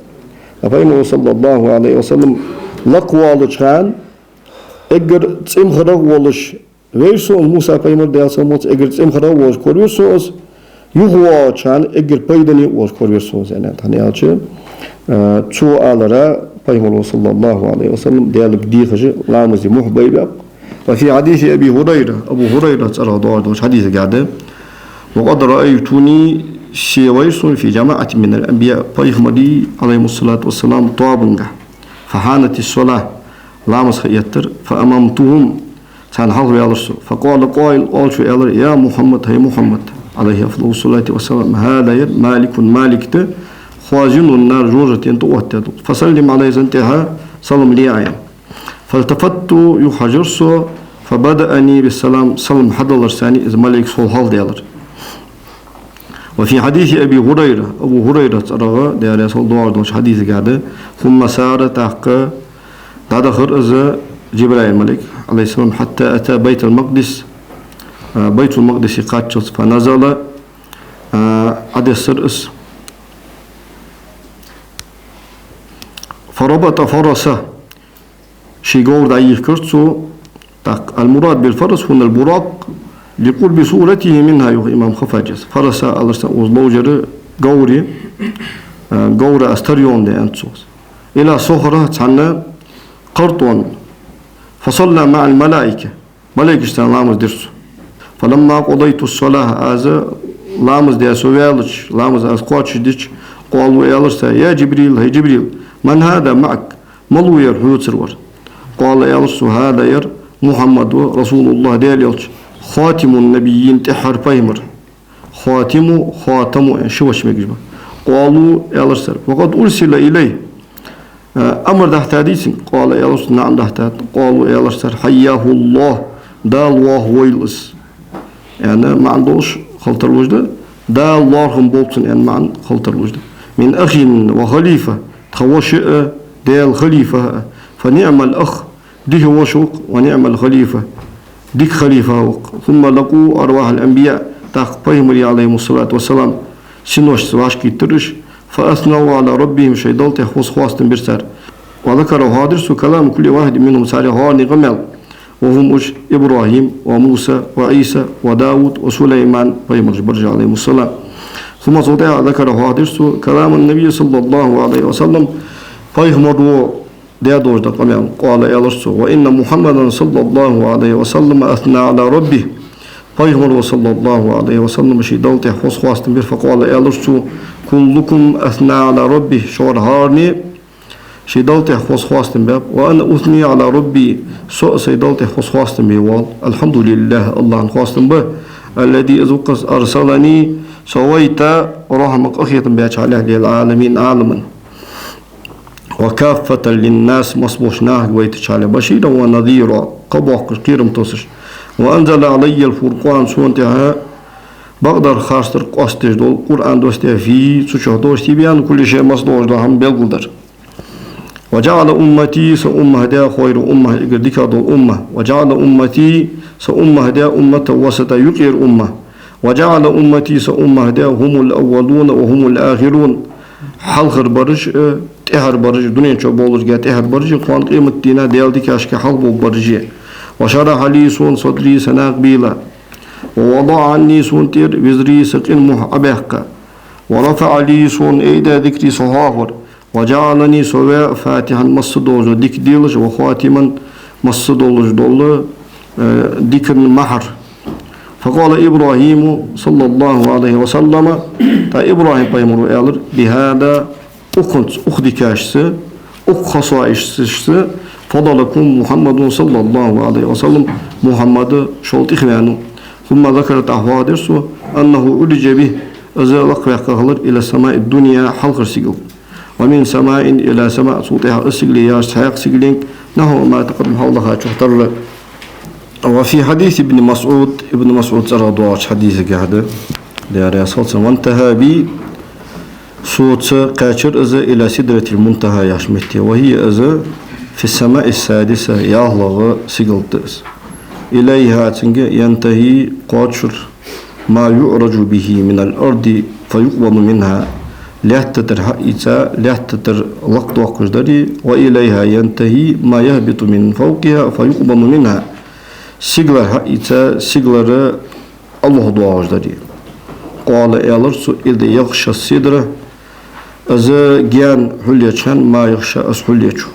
فإنه صلى الله عليه وسلم لقوى لشان اگر تسم خرق ولش ويرسون موسى بيمر دياسموت اگر تسم خرق ولش كوريرسوس يهوى شان اگر بيدني ولش كوريرسوس يعني تاني شو آلرا بيمر صلى الله عليه وسلم ديالك ديخش لامز محبيب. وفي حديث أبو هريرة ترى دوش حديث قاعدة وقد رأيتني شيويس في جماعة من الأنبياء بيخمدي عليهم الصلاة والسلام طابنجا فحانت الصلاة لامس خيتر فأمامتهم كان حضر يا رسول فقال قائل يا محمد هي محمد عليه أفضل الصلاة والسلام هذا مالك خازن النار جوجة ينتوهت فسلم عليه زنتها سلم لي عين فالتفت يحجرسو فبدأني بالسلام سلم حد الرساني إذ ملك صول حال ديالر. وفي حديث أبو هريرة رغى ديالي صول دوار دوش حديث قاعدة ثم سار تحقى تدخل إذا جبرائيل الملك عليه السلام حتى أتى بيت المقدس قاتشت فنزل عدي السرس فربط فرسه شي قول دعيه كرتسو المراد بالفرس هنا البراق لقرب صورته منها إمام خفاجز فرس ألرسا وزلوجر قوري أستريون دي أنتسوس إلى صخرة تعنى قرطون فصلى مع الملائكة ملائكة لامز درسو فلما قضيت الصلاة آزا لامز دي أسويالج لامز أسقواتش ديش قالوا يا جبريل هي جبريل من هذا معك ملوير حيوت سرور قال يا رسول هذا ير محمد رسول الله دياليلش خاتم النبيين تحر بايمر خاتم شوش مجبا قالوا يا رسول وقد أرسل إليه أمر ده حديث قال يا رسول نعم ده قالوا يا رسول حياه الله دا الله ويلس يعني ما عندوش خلط الوجد دا الله هم بولتن يعني ما عند خلط الوجد من أخ وخليفة تخوشئ ديال خليفة فنعم الأخ ديك وشوق ونعم الخليفة ديك خليفة وق ثم لقوا أرواح الأنبياء تقبيهم عليهم الصلاة والسلام سنوش سواشكي ترش فأثنوا على ربهم شيدالت يخوص خواستن برسار وذكروا هادرس كلام كل واحد منهم ساري هارني غمال وهم إبراهيم وموسى وعيسى وداود وسليمان بيمرج برج عليهم السلام ثم ذكر هادرس كلام النبي صلى الله عليه وسلم فيهمروا ديادوش دقمين قال يا رسول وإن محمدا صلى الله عليه وسلم أثنى على ربه فيهمروا صلى الله عليه وسلم شيدالت يخوص خواستن بر فقال يا رسول كلكم أثنى على ربه شور هارني شيدالت يخوص خواستن بر وأنا أثني على ربي سوء سيدالت يخوص خواستن بر الحمد لله الله خواستن بر الذي أزوقس أرسلني سويت رحمك أخية بيش عليه للعالمين عالما وكافة للناس مصبوشناه ويتشالي بشيرا ونذيرا قبوح كيرم توسش وأنزل علي الفرقان سونتها بقدر خاصتر قاستش دول قرآن دوسته فيه سوشة دوستي بيان كل شيء مصدوش لهم بيقدر وجعل أمتي سأمة هدا خير أمة إقردك دول أمة وجعل أمتي سأمة هدا أمة وسط يقير أمة وجعل أمتي سأمة هدا هم الأولون وهم الآخرون حلخر برج تهر برج دنيا شو بولج جات تهر برج قوان قيمة دينا ديال ديك أشكي حلبو برج وشرح لي سون صدري سناق بيلا ووضع عني سون تير وزري سقين محبهك ورفع لي سون ايدا ذكري صهاهر وجعلني سواء فاتحا مصدوج ديك ديلج وخاتما مصدوج دول ديك المحر فقال إبراهيم صلى الله عليه وسلم تا إبراهيم بيمرو إلر بهذا أخدكاشس أخصائشس فضلكم محمد صلى الله عليه وسلم محمد شوط إخوانه ثم ذكرت أحوادرس أنه أولج به أزالق ويقهلر إلى السماء الدنيا حلق سيقل ومن سماء إلى سماء صوتها السيقل ياشتحيق سيقلين نحو ما تقدم حولها تحتر. وفي حديث ابن مسعود ترى دواش حديثك هذا داري صوت وانتهى بي صوت قاشر أزا إلى سدرة المنتهى ياشمتي وهي أزا في السماء السادسة يهلغ سيقلتس إليها ينتهي قاشر ما يعرج به من الأرض فيقبض منها لا تتر حقيتا لا تتر لقط وقجدري وإليها ينتهي ما يهبط من فوقها فيقبض منها سيغلر حقيتا سيغلر الله دواجدري قال إلرسو إذا يغشى السدرة أزا جان حليتشان ما يغشى أسحليتشو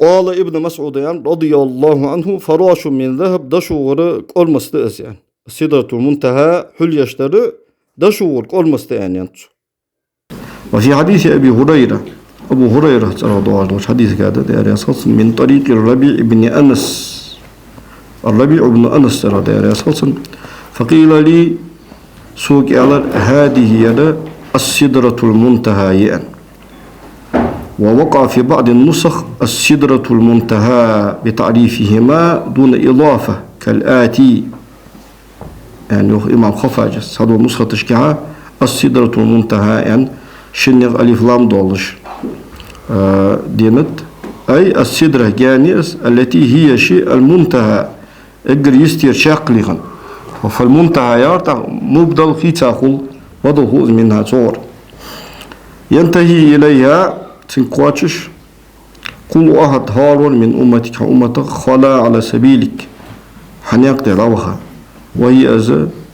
قال ابن مسعود رضي الله عنه فراش من ذهب دشور قرمست أسيان سدرة المنتهى حليشتر دشور قرمست يعني وفي حديث أبو هريرة رضي الله عنه حديث هذا من طريق الربيع بن أنس الربيع بن أنس رضي الله عنه فقيل لي سوق على هذه السدرة المنتهى يعني ووقع في بعض النسخ السدرة المنتهى بتعريفهما دون إضافة كالآتي يعني إمام خفاجس هذا النسخة تشكيها السدرة المنتهى يعني شنيغ ألف لام دولش دينت أي السدرة جانيس التي هي شيء المنتهى اقر يستير شاقلغا فالمنتهى يارتا مبدل في تاخل وضوء منها صور ينتهي إليها تنقواتش كل أحد هارون من أمتك أمتك خلا على سبيلك حنيق تروها وهي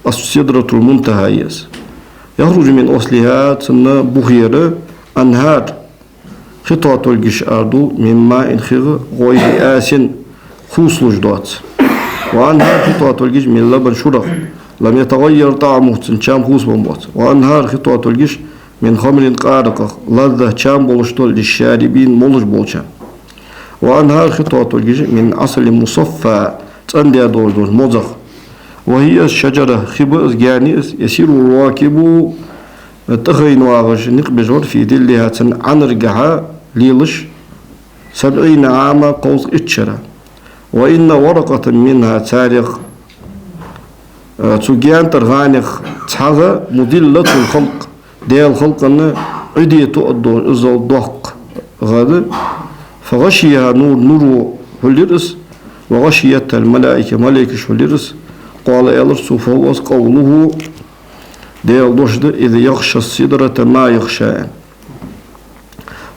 السدرة المنتهى يخرج من أصلها تسنى بخيرة أنهار خطوة الجيش أردو من ماء خير غير آسن خوص لجدات وأنهار خطوة الجيش من لبن شرق لم يتغير طعمه تنشام خوص بمبات وأنهار خطوة الجيش من خمر قارقة لذة شام بولشتول للشاربين مولج بولشان وأنهار خطوة الجيش من عسل مصفى تندي دور موزخ وهي الشجرة خبز جانيس يسير الراكب تخين واغش نقبجور في دلها عن رجعها ليلش 70 عاما قوس اتشرة وإن ورقة منها تاريخ تجيان ترغانخ تحغى مدلة الخلق ديال الخلق أن عدية الدور إزا الضحق غادة فغشيها نور هلرس وغشية الملائكة ملائكة هلرس قال إلرس فهو قوله ديال دوشد إذا يخشى السدرة ما يخشى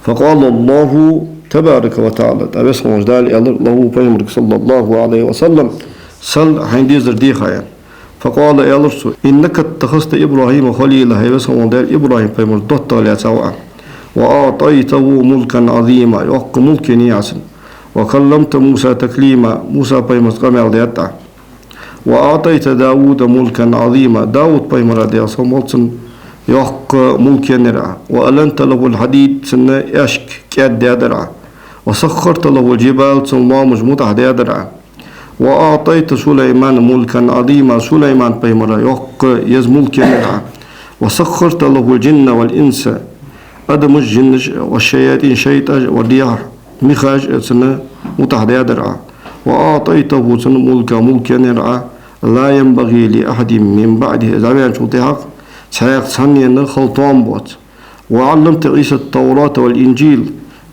فقال الله تبارك وتعالى أبس مجدال الله بيمرك صلى الله عليه وسلم سل حين زرديخا يعني فقال إلرس إنك اتخذت إبراهيم خليلا أبس مجدال إبراهيم بيمرك دوتا ليتوعا وأعطيته ملكا عظيما يوق ملك ياسن وكلمت موسى تكليما موسى بيمرك قمال ديتا وأعطيت داود ملكا عظيما داود بيمرك دياسا ملتن يوق ملك نرع وألنت له الحديد سنة يشك كاد ديادرع وسخرت له الجبال سنة مجموطة ديادرع وأعطيت سليمان ملكا عظيما سليمان بيمرك يوق يز ملك نرع وسخرت له الجن والإنس أدم الجن والشياطين شيطان والرياح مخاج سنة متحدة درعا وأعطيته سنة ملك نرعا لا ينبغي لأحد من بعده زمان شو تحق سيق ثانيا خلطان بوت وعلمت عيسى التوراة والإنجيل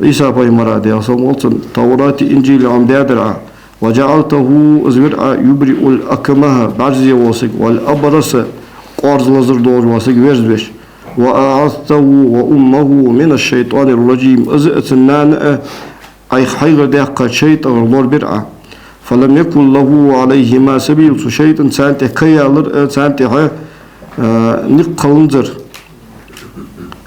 عيسى بيمراد يا صمولت توراة إنجيل عم دادرع وجعلته زرع يبرئ الأكمه بعجز واسق والأبرص قارز لزر دور واسق ويرزبش وأعثته وأمه من الشيطان الرجيم أزئتنان أي خير دقة شيطان الله برعه فلم يكن له عليهما سبيل شيطان سانته كيالر سانته نقلنزر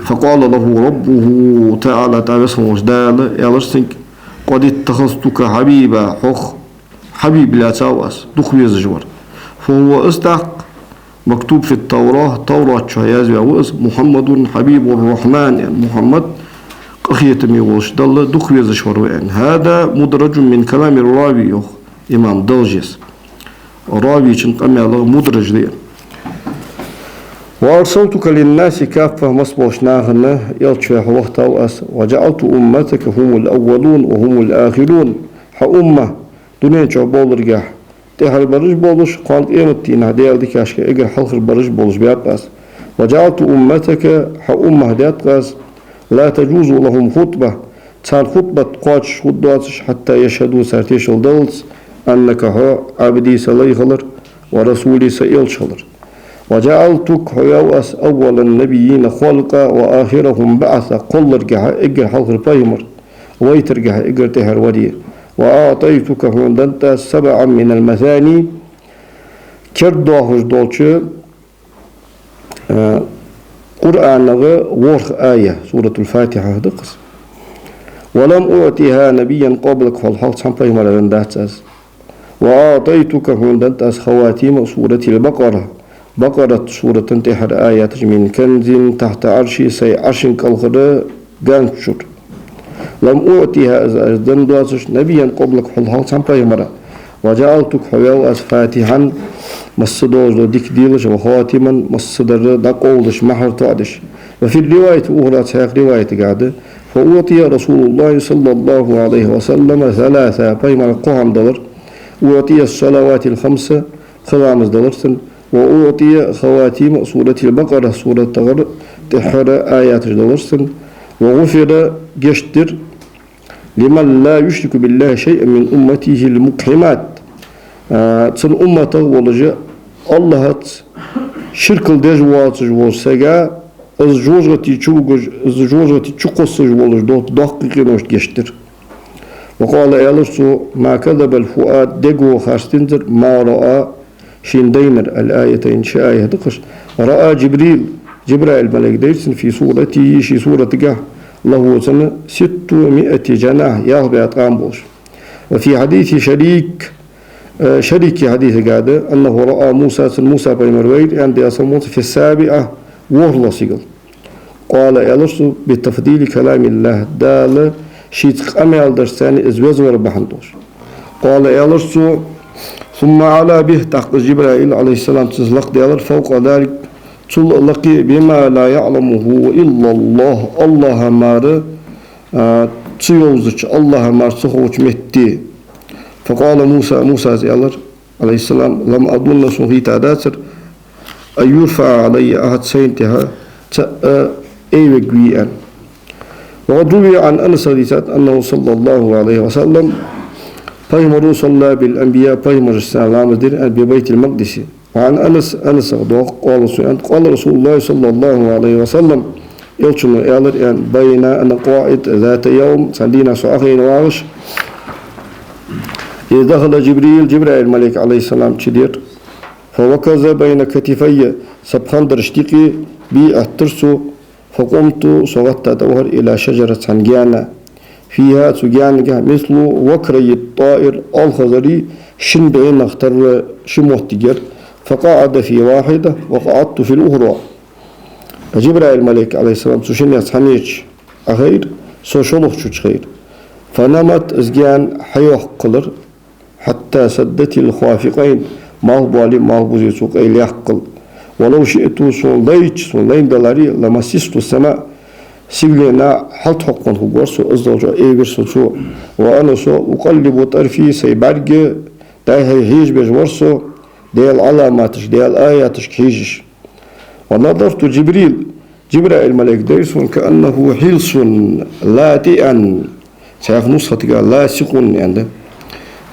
فقال له ربه تعالى اسمه دال يالرسنك قد اتخذتك حبيبا حخ حبيب لا تاواس دخوي زجور فهو استحق مكتوب في التوراة توراة شهياز وأوز محمد حبيب الرحمن يعني محمد أخية ميغوش دل دخوي زجور يعني هذا مدرج من كلام الراوي إمام دلجس الراوي شنقمي على مدرج دي وأرسلتك للناس كافة مصبوشناهن يلتشوح وقت أوأس وجعلت أمتك هم الأولون وهم الآخرون أمة دنيا شعبول رجاح تحر برج بولش قالت إيمتين هديال دي كاشك إجر حلق برج بولش بيقاس وجعلت أمتك أمة هديات قاس لا تجوز لهم خطبة تسال خطبة قاتش خطباتش حتى يشهدوا سارتيش الدلس أنك هو عبدي سلي خلر ورسولي سئل شلر وجعلتك هيوأس أول النبيين خلقا وآخرهم بعث قل رجع إجر حلق البايمر ويترجع إجر تهر ودي وأعطيتك هندنت 7 من المثاني كردوهش دولش قرآن ورخ آية سورة الفاتحة دقس ولم أعطيها نبيا قبلك فالحق سنبي مرة داتس وأعطيتك هندنت خواتيم سورة البقرة بقرة سورة تنتحر آيات من كنز تحت عرشي سي عرش كالغر جانشر لم أعطيها أزدن دواتش نبيا قبلك فالحق سنبي مرة وجعلتك حيو فاتحا مصدوز ديك ديلش وخاتما مصدر دقولش محر تعدش وفي الرواية أخرى تساق رواية قاعدة فأعطي رسول الله صلى الله عليه وسلم 3 بيمر قهم دولار أعطي الصلوات ال5 خلامس دولار وأعطي خواتيم سورة البقرة سورة تغر تحر آيات دولار وغفر جشتر لمن لا يشرك بالله شيئا من أمته المقحمات تن أمته ولجأ الله شرك الدجوات جوال سجا الزجوجتي تشقص جوال دوت دقيقة نوش جشتر وقال يالرسو ما كذب الفؤاد دقو خاستنزر ما رأى شندينر الآيتين شآية دقش رأى جبرائيل ملك ديرسن في صورته شي صورة قاه له سنة 600 جناح يغبي أطقام بوش وفي حديث شريك حديث قاعدة أنه رأى موسى بيمرويل عند يصمت في 7 وهلا سيقل قال يلرسو بتفضيل كلام الله دال شيت أميال درساني إزوز وربحندوش قال يلرسو ثم على به تحت جبرائيل عليه السلام تزلق ديالر فوق ذلك تلقي بما لا يعلمه إلا الله مار تيوزج الله مار سخوش مهتي فقال موسى زيالر عليه السلام لم أظن سنغيت عداتر أن يرفع علي أحد سينتها أيوة وقد روي عن أنس أنه صلى الله عليه وسلم فيمر صلى بالأنبياء فيمر السلام ببيت المقدس وعن أنس قال رسول الله صلى الله عليه وسلم يلشن إعلر بين أن قائد ذات يوم سندينا سؤالين وعش إذ دخل جبرائيل الملك عليه السلام تشدير فوكز بين كتفي سبخان درشتيقي بي أهترسو فقمت صغت دور إلى شجرة سنجانا فيها تجانجا مثل وكري الطائر الخضري شن بين اختر شموتجر فقعد في واحدة وقعدت في الأخرى جبرائيل الملك عليه السلام سوشن يسحنيش أخير سوشلوخ خير فنمت ازجان حيوح قلر حتى سدت الخوافقين ما هو بالي ما هو بزيسوق إلي يحقل ولو شئت سولين دلاري لمسست السماء سيغلينا حلت حقن هقورسو ازدوجو ايبرسو وأنا سو أقلب طرفي سيبارج داي هيج بجورسو ديال علاماتش ديال آياتش كيجش ونظرت جبرائيل الملك ديرسون كأنه حلس لاتئا تعرف نسخة قال لاصق يعني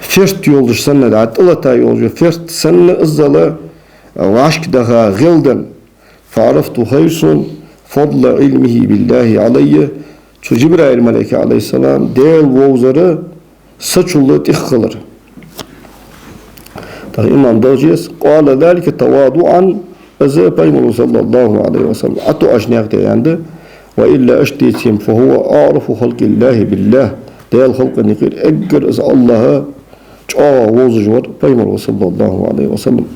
فرت يولش سنة دعت الله تا يولش فرت سنة الزلا وعشك دها غلدا فعرفت خيرسون فضل علمه بالله علي شو جبرائيل الملك عليه السلام ديال ووزر سچولة تخلر إمام دوجيس قال ذلك تواضعا أزا بيمر صلى الله عليه وسلم أتو أشناق عنده وإلا أشتيتهم فهو أعرف خلق الله بالله ديال خلق نقير أجر إز الله ووزجور بيمر صلى الله عليه وسلم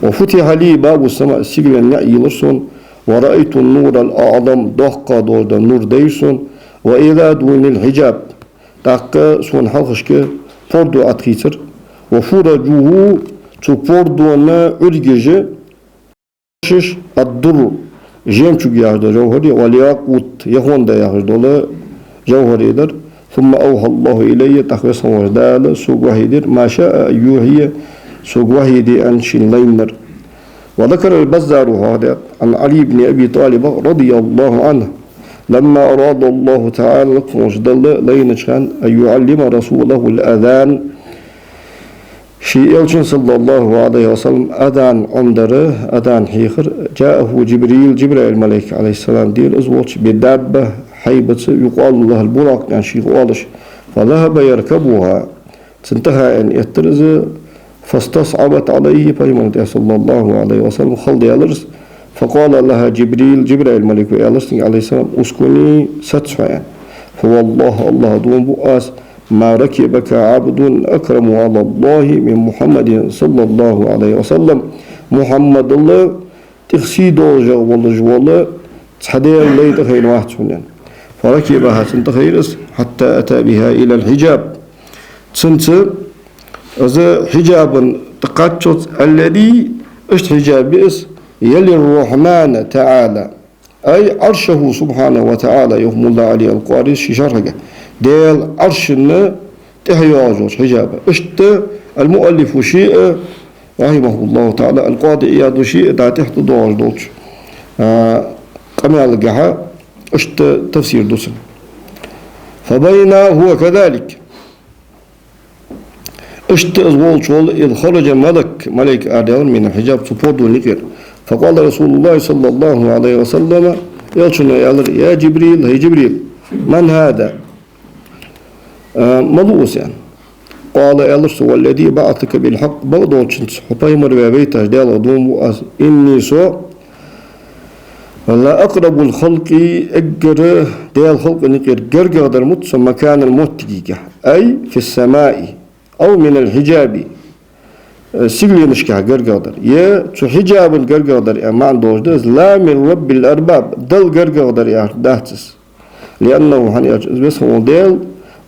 وفتح لي باب السماء السجل النعي لرسون ورأيت النور الأعظم دقا دور النور ديرسون وإذا دون الحجاب دقا سون حلقشك فردو أتخيتر وفرجوه تفردونا أرججة شش الدر جيم شو يعرض جوهري والياقوت يهون دا يعرض جوهري در ثم أوحى الله إلي تخويص وردال سوق وحيدر ما شاء يوحي سوق وحيدي أن شلينر وذكر البزار هذا عن علي بن أبي طالب رضي الله عنه لما أراد الله تعالى لكم وجدل لينشان أن يعلم رسوله الأذان شيء صلى الله عليه وسلم أذان عمدره أذان حيخر جاءه جبرائيل الملك عليه السلام دير أزوج بدابة حيبة يقال له البراق يعني شيء قالش فذهب يركبها تنتهى أن يترز فاستصعبت عليه فيمن صلى الله عليه وسلم خلد يالرس فقال لها جبرائيل الملك عليه السلام اسكني ستسعى فوالله دون بؤاس ما ركبك عبد أكرم على الله من محمد صلى الله عليه وسلم محمد الله تخسيد والله تحدير ليت خير واحد سنين فركبها تنتخيرس حتى أتى بها إلى الحجاب سنت إذا حجاب تقاتشت الذي اشت حجاب بئس يلي الرحمن تعالى أي عرشه سبحانه وتعالى يهم الله عليه القارئ شرحه ديال عرشنا تحياجوش حجابه اشت المؤلف شيء رحمه الله تعالى القاضي إياد شيء دا تحت دوش دوش قمع القحا اشت تفسير دوسن فبين هو كذلك اشت ازوال شول إذ خرج ملك آدم من الحجاب سبود ونكر فقال رسول الله صلى الله عليه وسلم يا جبريل هي جبريل من هذا ملوس يعني قال ألرس والذي بعثك بالحق بغضو تشنس حبايمر ببيته ديال دوم إني سو ولا أقرب الخلق أجر ديال خلق نقر جرجر درمت مكان الموتجيكة أي في السماء أو من الحجاب سيجلي نشكح جرجر يا شو حجاب الجرجر يا ما عندوش دز لا من رب الأرباب دل جرجر يا دهتس لأنه هني بس هو ديل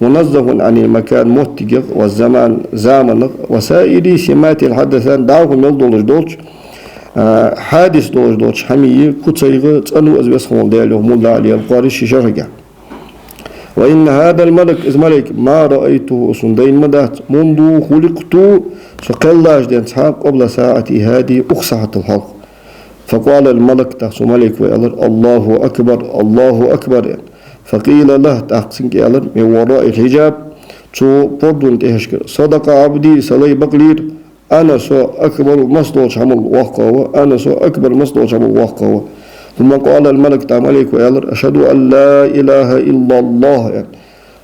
منزه عن المكان متجه والزمان زامن وسائر سمات الحدثان دعوهم يلدولش دوش حادث دوش حمية كتسيغ تسألو أزبس هون ديالو مولا علي القارش شرقة وإن هذا الملك ملك ما رأيته سندين مدات منذ خلقت سقلاش دين سحاق قبل ساعة هذه أخصحت الحق فقال الملك تحسو ملك ويالر الله أكبر يعني فقيل له تحقسن كيالر من وراء الحجاب شو بردون تهشكر صدق عبدي سلي بقلير أنا سو أكبر مصدر شمل وقوة أنا سو أكبر مصدر شمل وقوة ثم قال الملك تعملك ويالر أشهد أن لا إله إلا الله يعني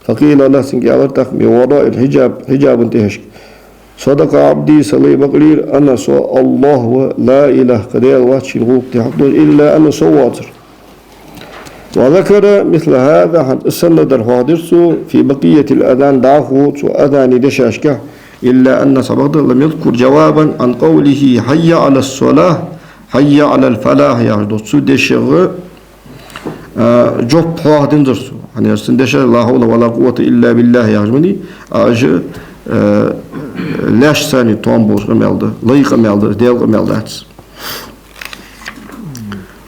فقيل له سنكيالر تخ من وراء الحجاب حجاب تهشك صدق عبدي سلي بقلير أنا سو الله لا إله قدير واتش الغوك تحقل إلا أنا سو واتر وذكر مثل هذا عن السند الحادث في بقية الأذان دعه وأذان دشاشكه إلا أن سبق لم يذكر جوابا عن قوله حي على الصلاة حي على الفلاح يعني دوتسو دشغ جوب حوادن درسو يعني سندش لا حول ولا قوة إلا بالله يعني أج لاش ثاني تومبوس قمالده ليق قمالده ديال قمالده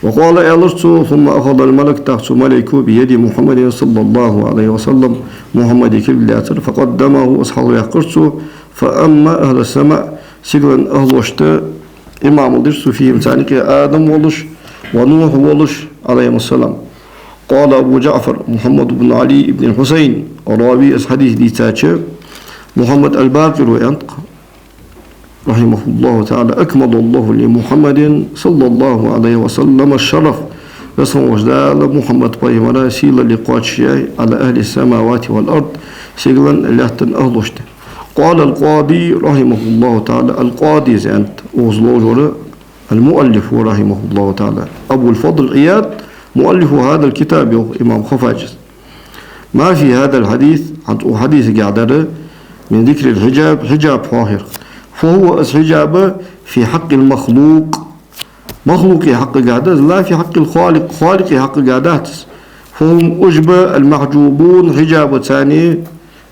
وقال ألرسو ثم أخذ الملك تحت ملكه بيد محمد صلى الله عليه وسلم محمد كبلاتر فقدمه أصحاب يقرسو فأما أهل السماء siglan ahloşta imamıdır Sufiyim sanki Adam oluş ve Nuh oluş aleyhisselam. قال أبو جعفر محمد بن علي بن الحسين راوي حديث دي تاتش محمد الباقر وينطق رحمه الله تعالى أكمل الله لمحمد صلى الله عليه وسلم الشرف رسم وجدال محمد بيمنا سيلا لقوات شيء على أهل السماوات والأرض سيلا لحتن أهلشت قال القاضي رحمه الله تعالى القاضي زانت وزلوجر المؤلف رحمه الله تعالى أبو الفضل عياد مؤلف هذا الكتاب إمام خفاجز ما في هذا الحديث حديث قاعدة من ذكر الحجاب حجاب ظاهر فهو حجاب في حق المخلوق مخلوق حق قاعدة لا في حق الخالق خالق حق قاعدات فهم أجب المحجوبون حجاب ثاني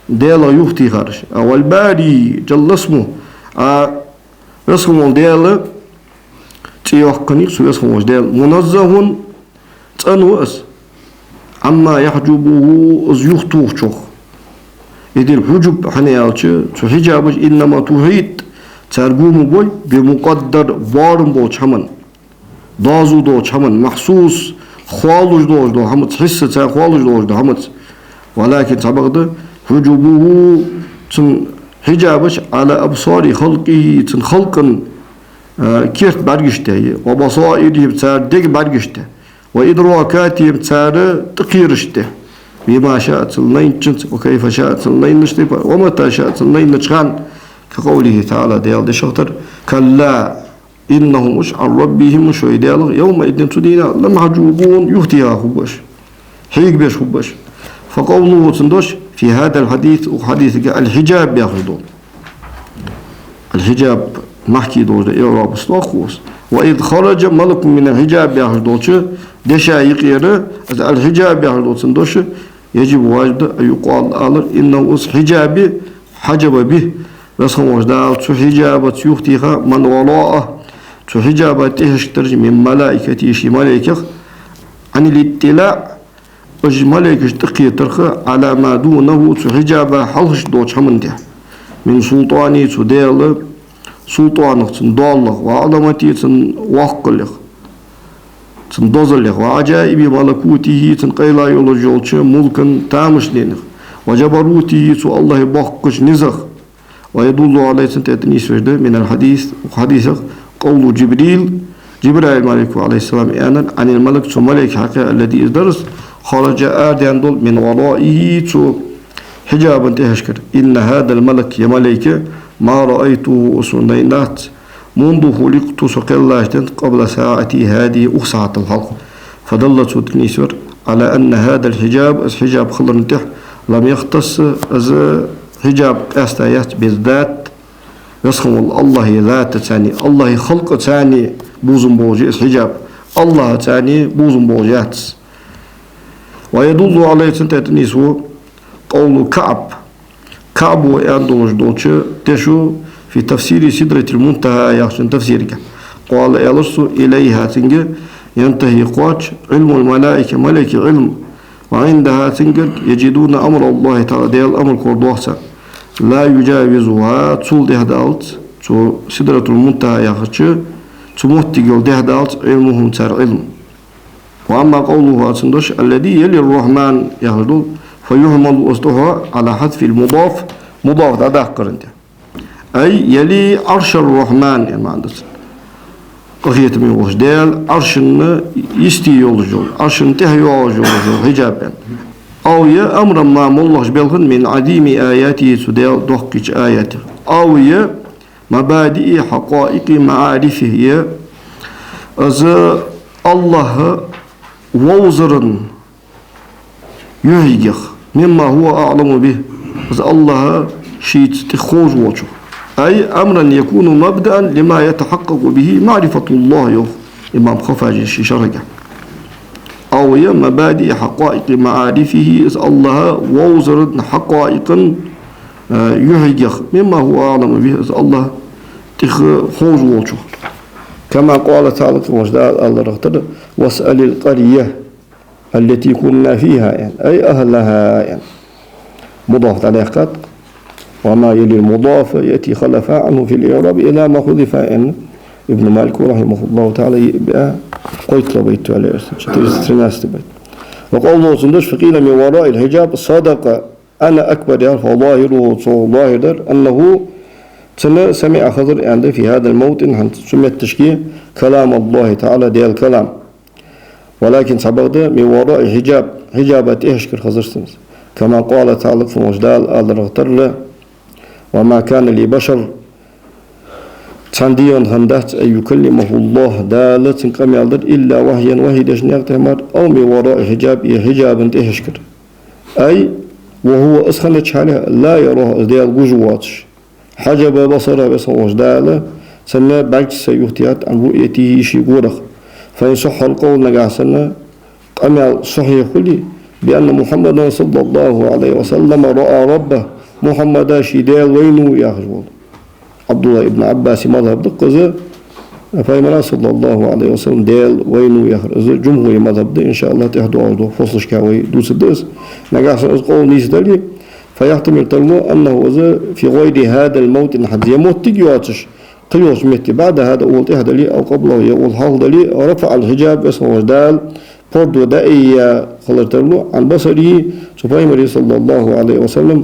ديلا يفتي خارج أو الباري جل اسمه اسمه ديلا تيوحكني سو اسمه ديل منزه تنوس عما يحجبه از يختوخ شوخ يدير حجب حنيالش تو حجابش إنما تحيط ترجمه بوي بمقدر وارم بو چمن دازو دو چمن محسوس خوالوش دو همت حس تا خوالوش دو همت ولكن سبقده حجبه تن حجابش على أبصار خلقه تن خلقا كيرت برگشته وبصائره بتار دق برگشته وإدراكاته بتار تقيرشته بما شاء تلنين جنت وكيف شاء تلنين نشتي ومتى شاء تلنين نشخان كقوله تعالى ديال دي شخطر كلا إنهم مش عن ربهم مش ويديال يومئذ تدينا لمحجوبون يهتيها خبش حيق بيش خبش فقوله تندوش في هذا الحديث وحديث الحجاب ياخذون الحجاب محكي دوش إعراب استوخوس وإذ خرج ملك من الحجاب ياخذوش دشايق يرى الحجاب ياخذوش دوش يجب واجد أن يقال إنه حجابي حجب به رسم وجدال تو حجابة يختيها من وراءه تو حجابة تهشترج من ملائكة شي ملائكة عن الاطلاع اج ملائكة تقي ترخى على ما دونه تو حجابة حلش دوش حمنده من سلطاني تو ديال سلطانه تندالله وعظمتي تنوقله تندوزله وعجائب ملكوته تنقيلا يولجولش ملكا تامشلينه وجبروته تو الله بحقش نزخ ويدل عليه تنتهي سجدة من الحديث وحديثه قول جبرائيل مالك عليه السلام عن الملك تو ملك حقا الذي درس خرج آدم من ورائه تو حجابا تهشكر إن هذا الملك يا ملائكة ما رأيته سنينات منذ خلقت سقلاجت قبل ساعتي هذه ساعة الحلق فدلت تنيسر على أن هذا الحجاب حجاب خلر نتح لم يختص از حجاب استايات بالذات يسخن الله ذات ثاني الله خلق ثاني بوزن بوجي حجاب الله ثاني بوزن بوجات ويدل عليه تنتهي قول كعب ويندوش دوتش تشو في تفسير سدرة المنتهى يحسن تفسيرك قال يلص إليها تنجر ينتهي قواتش علم الملائكة ملك علم وعندها تنجر يجدون أمر الله تعالى ديال الأمر كوردوحسا لا يجاوزها تول دهدالت تو سدرة المنتهى يحسن تموتيقل دهدالت علمهم تار علم وأما قوله أتندوش الذي يلي الرحمن يحسن فيهمل أصدها على حذف المضاف مضاف هذا قرنته أي يلي عرش الرحمن يعني ما عندك قضية من وجدال عرش يستي يولجول عرش انتهى يولجول حجابا أو يا أمر ما مولش بلغن من عديم آياته سدال دقيق آياته أو يا مبادئ حقائق معارفه يا أز الله ووزرن يهيجخ مما هو أعلم به أز الله شيء تخوز وجهه أي أمرا يكون مبدأ لما يتحقق به معرفة الله يوم إمام خفاجي شرقة أو يا مبادئ حقائق معارفه إذ الله ووزر حقائقا يهيجخ مما هو أعلم به إذ الله تخوز وجهه كما قال تعالى وجدال الله رغتر واسأل القرية التي كنا فيها يعني أي أهلها يعني مضاف عليه قد وما يلي المضاف يأتي خلفا عنه في الإعراب إلى ما حذف أن ابن مالك رحمه الله تعالى يبقى قلت له بيت على وقوله صندوش فقيل من وراء الحجاب صدق أنا أكبر يعرف ظاهره ظاهر أنه سمع خضر عنده في هذا الموطن سمع التشكيل كلام الله تعالى دي الكلام ولكن سبق من وراء حجابات إهشكر خضر سمس كما قال تعالى في مجدال آل رغتر وما كان لبشر تنديون هندات أن يكلمه الله دالة كم يالدر إلا وحيا وحي دشنير تهمر أو من وراء حجاب إهشكر أي وهو أسخن حاله لا يراه ديال جوجواتش حجب بصره بس مجدال سنة بعد سيختيات عن رؤيته شي غورخ فإن صح القول نجح سنة أما صحيح كلي بأن محمد صلى الله عليه وسلم رأى ربه محمد شيدال وينو يخرج عبد الله ابن عباس مذهب دقزة فإمام صلى الله عليه وسلم دال وينو يخرج جمهور مذهب إن شاء الله تحدو عرضه فصل شكاوي دوس الدرس نجح سنة قول نيس دلي فيحتمل تلو أنه في غير هذا الموت إن حد يموت تجيواتش قيوس متي بعد هذا أول تهدلي أو قبله يقول حال دلي رفع الحجاب اسمه وجدال فرد ودائي خلرتلو عن بصره سبحانه صلى الله عليه وسلم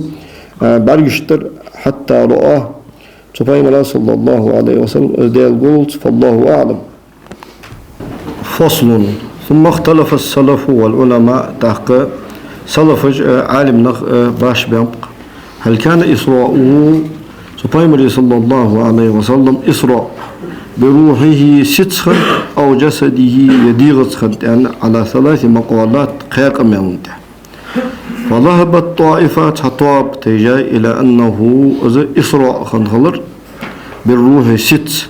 بعد يشتر حتى رآه سبحانه صلى الله عليه وسلم ديال قلت فالله أعلم. فصل ثم اختلف السلف والعلماء تحقيق سلف عالم باش بينطق هل كان إسراؤه سبحانه صلى الله عليه وسلم إسراء بروحه ستخن أو جسده يديغتخن يعني على 3 مقالات قياق منته فذهبت طائفات حطاب تجاي إلى أنه إسراء خنخلر بالروح ست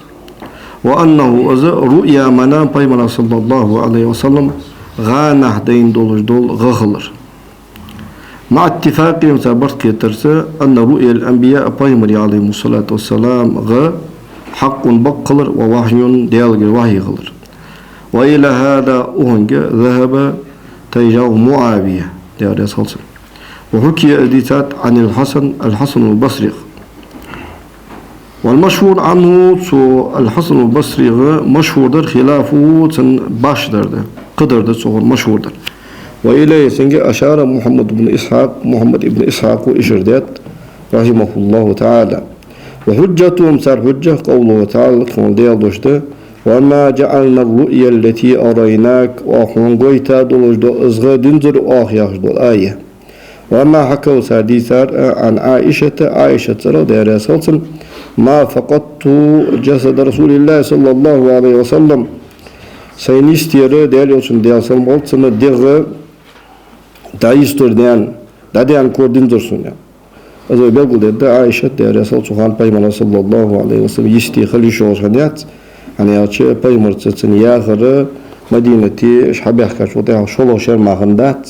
وأنه رؤيا منام بيمنا صلى الله عليه وسلم غانح دين دول غخلر مع اتفاقهم سابرت كترسى أن رؤيا الأنبياء بيمري عليهم الصلاة والسلام حق بقلر ووحي ديالغ وحي غلر وإلى هذا أهنج ذهب تيجاو معاوية ديال يسخلص وحكي أديتات عن الحسن البصري والمشهور عنه الحسن البصري مشهور در خلافه باش در قدر در صغر مشهور در وإليه سنجي أشار محمد بن إسحاق وإشردات رحمه الله تعالى وحجتهم صار حجة قوله تعالى كما ديال دوشته وما جعلنا الرؤيا التي أريناك وحنقويتا دولجدو أزغى دنزر آخياش دول آية وما حكوا ساديثار عن عائشة رضي الله عنها ما فقدت جسد رسول الله صلى الله عليه وسلم سينيستير ديال يوسن ديال سلم سنة ديغ دايستور ديان كوردين درسون يعني أزوي بيقول ده عائشة ديال سلطان بيمنا صلى الله عليه وسلم يستي خلي شوش هنيات يعني أشياء بيمر تسنيا غير مدينتي شحب يحكي شو ده شلون شر ما خندات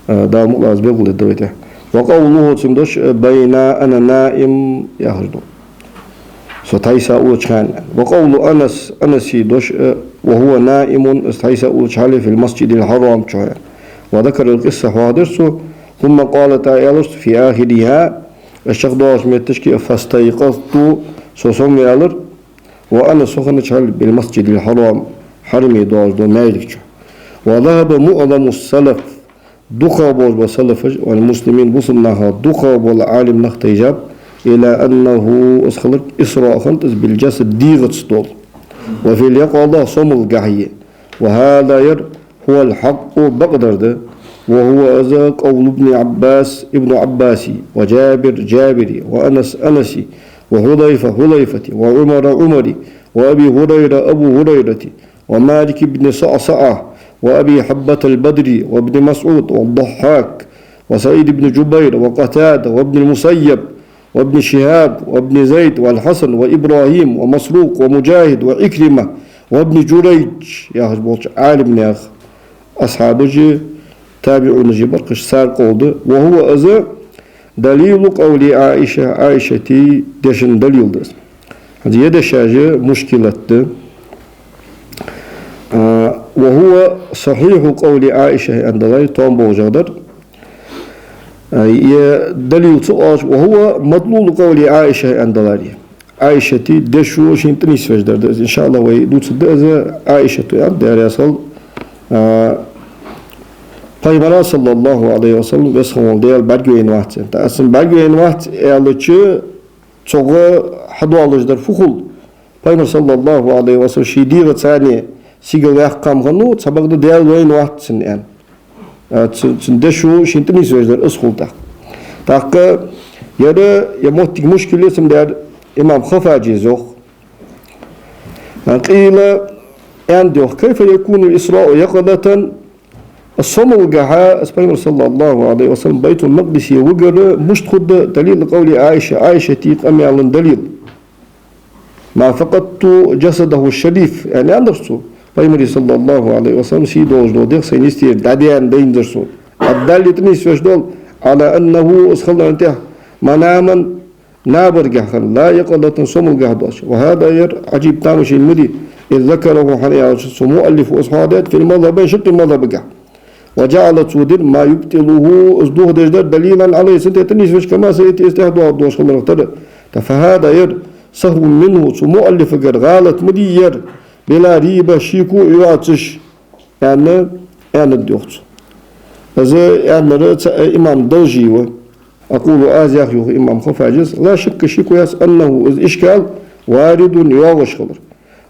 ده مقلاز بيقول ده وقوله تندش بين أنا نائم يخرج ستايسا أوتشان وقول أنس دوش وهو نائم ستايسا أوتشان في المسجد الحرام شوية وذكر القصة حادثه ثم قال تعالى في آخرها الشيخ دوش متشكي فاستيقظت سوسم يالر وأنا سخن شال بالمسجد الحرام حرمي دوش دو مالك وذهب معظم السلف دخاب والسلف والمسلمين بصنها دخاب والعالم نختيجاب إلى أنه أسخلك إسراء خنتز بالجسد ديغت ستول وفي اليقظة صمل قحية وهذا هو الحق بقدر ده وهو أذاك قول ابن عباسي وجابر جابري وأنس أنسي وحذيفة حذيفتي وعمر عمري وأبي هريرة أبو هريرتي ومالك بن صعصعة وأبي حبة البدري وابن مسعود والضحاك وسعيد بن جبير وقتادة وابن المسيب وابن شهاب وابن زيد والحسن وإبراهيم ومسروق ومجاهد وإكرمة وابن جريج يا أخي عالم يا أخي أصحابه تابعون جبرقش سار قولده وهو أذى دليل قول عائشة دشن دليل ده هذه يدشاجة مشكلة وهو صحيح قول عائشة عند الله توم بوجدر دليل سؤال وهو مدلول قول عائشة عند ذلك عائشة دشو شنتني سوجدر إن شاء الله ويدوت ده عائشة عند رسول Peygamber sallallahu aleyhi ve sellem veshamol deyal belgeyin vaxt. Aslında belgeyin vaxt eyalıçı çoğu hadu alıcıdır fuhul. Peygamber sallallahu aleyhi ve sellem şidiği tsani sigil yaqam ganu sabaqda deyal veyin vaxtsin yani. Çinde şu şintini sözler ıskulda. Takkı yarı yamuhtik muşkilesim der İmam Hafaciz yok. Qila en diyor kayfa yekunu l-İsra'u yaqadatan الصمل جحا اسبانيول صلى الله عليه وسلم بيت المقدس وجر مش تخد دليل قول عائشة تيق أمي على دليل ما فقدت جسده الشريف يعني أندرسو بيمري صلى الله عليه وسلم سيدوج دو ديق سينستير داديان دين درسو الدالي تنيس فش دول على أنه اسخلنا انتهى مناما نابر جحن لا يقلة صمل جحدوش وهذا ير عجيب تامش المدي إذ ذكره حنيا مؤلف أصحابات في المذهب شق المذهب جح وجعلت سودر ما يبطله أصدوه دجدر دليلا عليه ستة وش كما سيأتي استهدوا عبدوش خلنا نختار فهذا ير سهو منه مؤلف قر غالت مدير بلا ريبة شيكو يعطش يعني الدوخت هذا يعني إمام دوجي أقول آزيخ إمام خفاجز لا شك شيكو يس أنه إشكال وارد يواغش خلر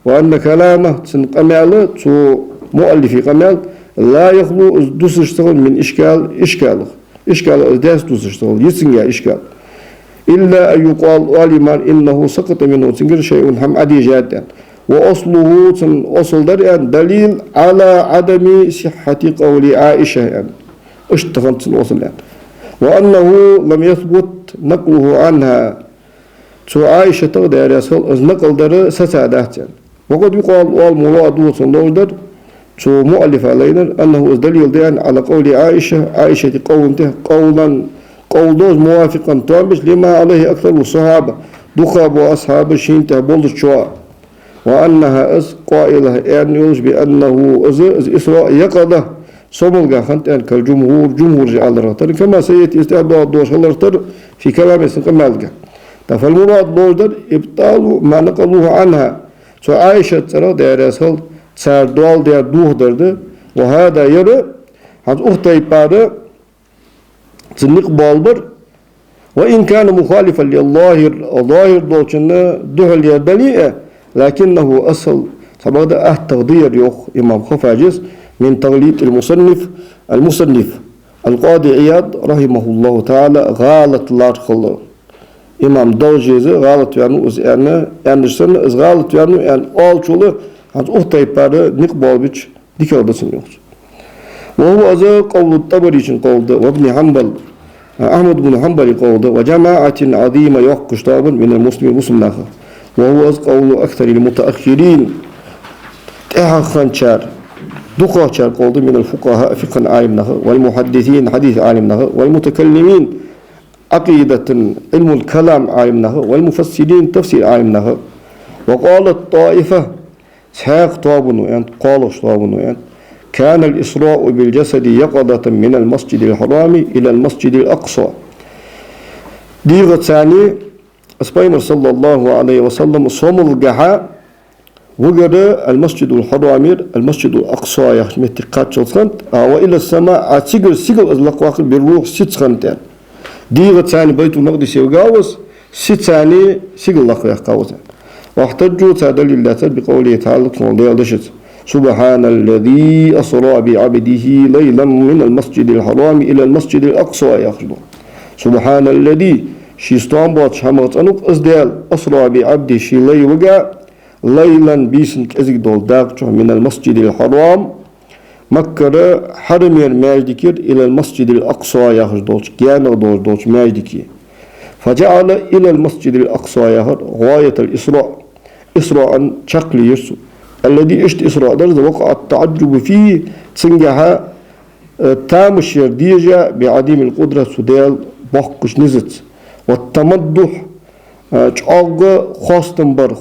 وأن كلامه سنقمال مؤلف قمال لا يخلو دوس اشتغل من إشكال داس دوس اشتغل يسنجا إشكال إلا أن يقال عالما إنه سقط منه تنجر شيء هم عدي جادا وأصله أصل دريان دليل على عدم صحة قول عائشة يعني اشتغلت وصل يعني وأنه لم يثبت نقله عنها تو عائشة تقدر يصل نقل در سسادات يعني وقد يقال والمراد وصل شو مؤلف علينا أنه دليل دين على قول عائشة قول دوز موافقا تامش لما عليه أكثر الصحابة دخاب وأصحاب الشين تهبول الشواء وأنها قائلة يعني يوش بأنه إسراء يقظة صملغا خنت أن كالجمهور جعل الرطر كما سيأتي استعباد دوش الرطر في كلام يسنقمالغا فالمراد دوش در إبطال ما نقلوه عنها شو عائشة ترى دير يسهل سردوال دير دوه درده وهذا يرى هذا أختي بارا تنق بالبر وإن كان مخالفا للظاهر دوشنا دهل يدليئة لكنه أصل سبق ده تقدير يوخ إمام خفاجز من تغليط المصنف القاضي عياض رحمه الله تعالى غالط لار خلق إمام دوجيز غالط يعني سنة غالط يعني أول شغله هذا أختي بارا نقبال بيش ديكادسن يوخ وهو أذا قول الطبري قول وابن حنبل أحمد بن حنبل قول وجماعة عظيمة يوقش طابا من المسلمين ناخر وهو قول أكثر المتأخرين تأخن شار دقا شار قول من الفقهاء فقه عالم نخر والمحدثين حديث عالم نخر والمتكلمين عقيدة علم الكلام عالم نخر والمفسرين تفسير عالم نخر وقال الطائفة ساق طابنو يعني قالش طابنو يعني كان الإسراء بالجسد يقظة من المسجد الحرام إلى المسجد الأقصى ديغة ثاني أسبايمر صلى الله عليه وسلم صوم الجحا وجد المسجد الحرام المسجد الأقصى يحمي تقات شلخنت وإلى السماء سيجل أزلق واقع بالروح ست خنتين ديغة ثاني بيت المقدس يجاوز ست ثاني سيجل لق يقاوز واحتجوا تعدل الله بقوله تعالى سبحان الذي أسرى بعبده ليلا من المسجد الحرام إلى المسجد الأقصى يخلو سبحان الذي شيستان بات شامات أنوك أزدال أسرى بعبده شي لي وقع ليلا بيسن كأزيك دول داقش من المسجد الحرام مكة حرم الماجدكير إلى المسجد الأقصى يخلو كيانا دولش ماجدكي فجعل إلى المسجد الأقصى يخلو غاية إسراء شكل يرسو الذي اشت إسراء درز وقع التعجب فيه تسنجها تامشير ديجا بعديم القدرة سودال بحقش نزت والتمدح جاغ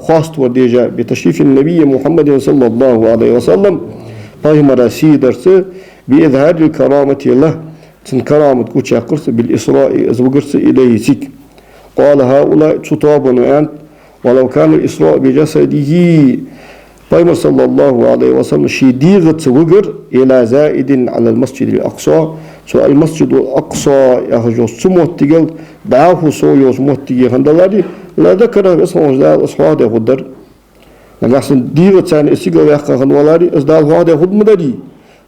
خاست وديجا بتشريف النبي محمد صلى الله عليه وسلم فهم راسي درس بإظهار الكرامة له كرامة كوتشا قرص بالإسراء أزوجرس إليه سيك قال هؤلاء تطابن أنت ولو كان الإسراء بجسده پیغمبر صلى الله عليه وسلم شديغة وجر إلى زائد على المسجد الأقصى سو المسجد الأقصى يخرج سموت تجل دعاه سويوس موت تجي هندلاري لا ذكر اسمه زال أصحاب يقدر لكن ديغة ثاني استيقظ يحقق هندلاري أصدال هذا خد مدري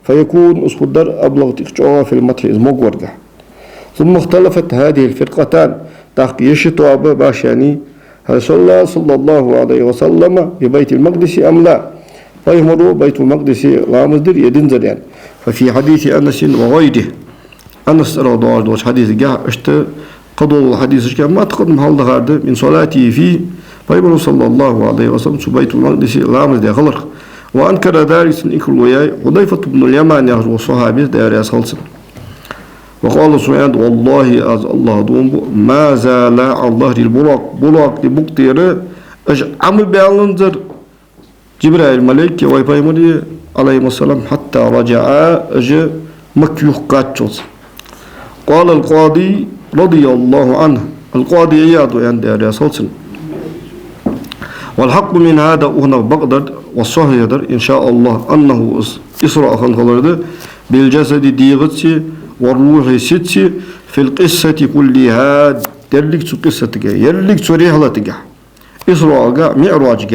فيكون أصدر أبلغ تخجوا في المدح إزموج ورجع ثم اختلفت هذه الفرقتان تحقي يشتوا باشاني هل صلى الله عليه وسلم ببيت المقدس أم لا فيمروا بيت المقدس لا مصدر يدنزل يعني ففي حديث أنس وغيره أنس رضي الله عنه حديث جاء قدر الحديث جاء ما تقدم هذا من صلاته فيه فيمروا صلى الله عليه وسلم بيت المقدس لا مصدر خلق وأنكر ذلك إنكر وياي حذيفة بن اليمان يهر الصحابي دار يسالسن وقال سبحانه والله از الله دوم ما زال على ظهر البراق لبقتير عمل بيانزر جبرائيل الملك ويبايمري عليه السلام حتى رجع مكيوخ قاتشوز قال القاضي رضي الله عنه القاضي عياض عند رسولسن والحق من هذا هنا بغداد والصحيح إن شاء الله أنه إسراء خلقه بالجسد ديغتي والروح ستي في القصة كلها دلك قصتك يلك رحلتك إسراء معراجك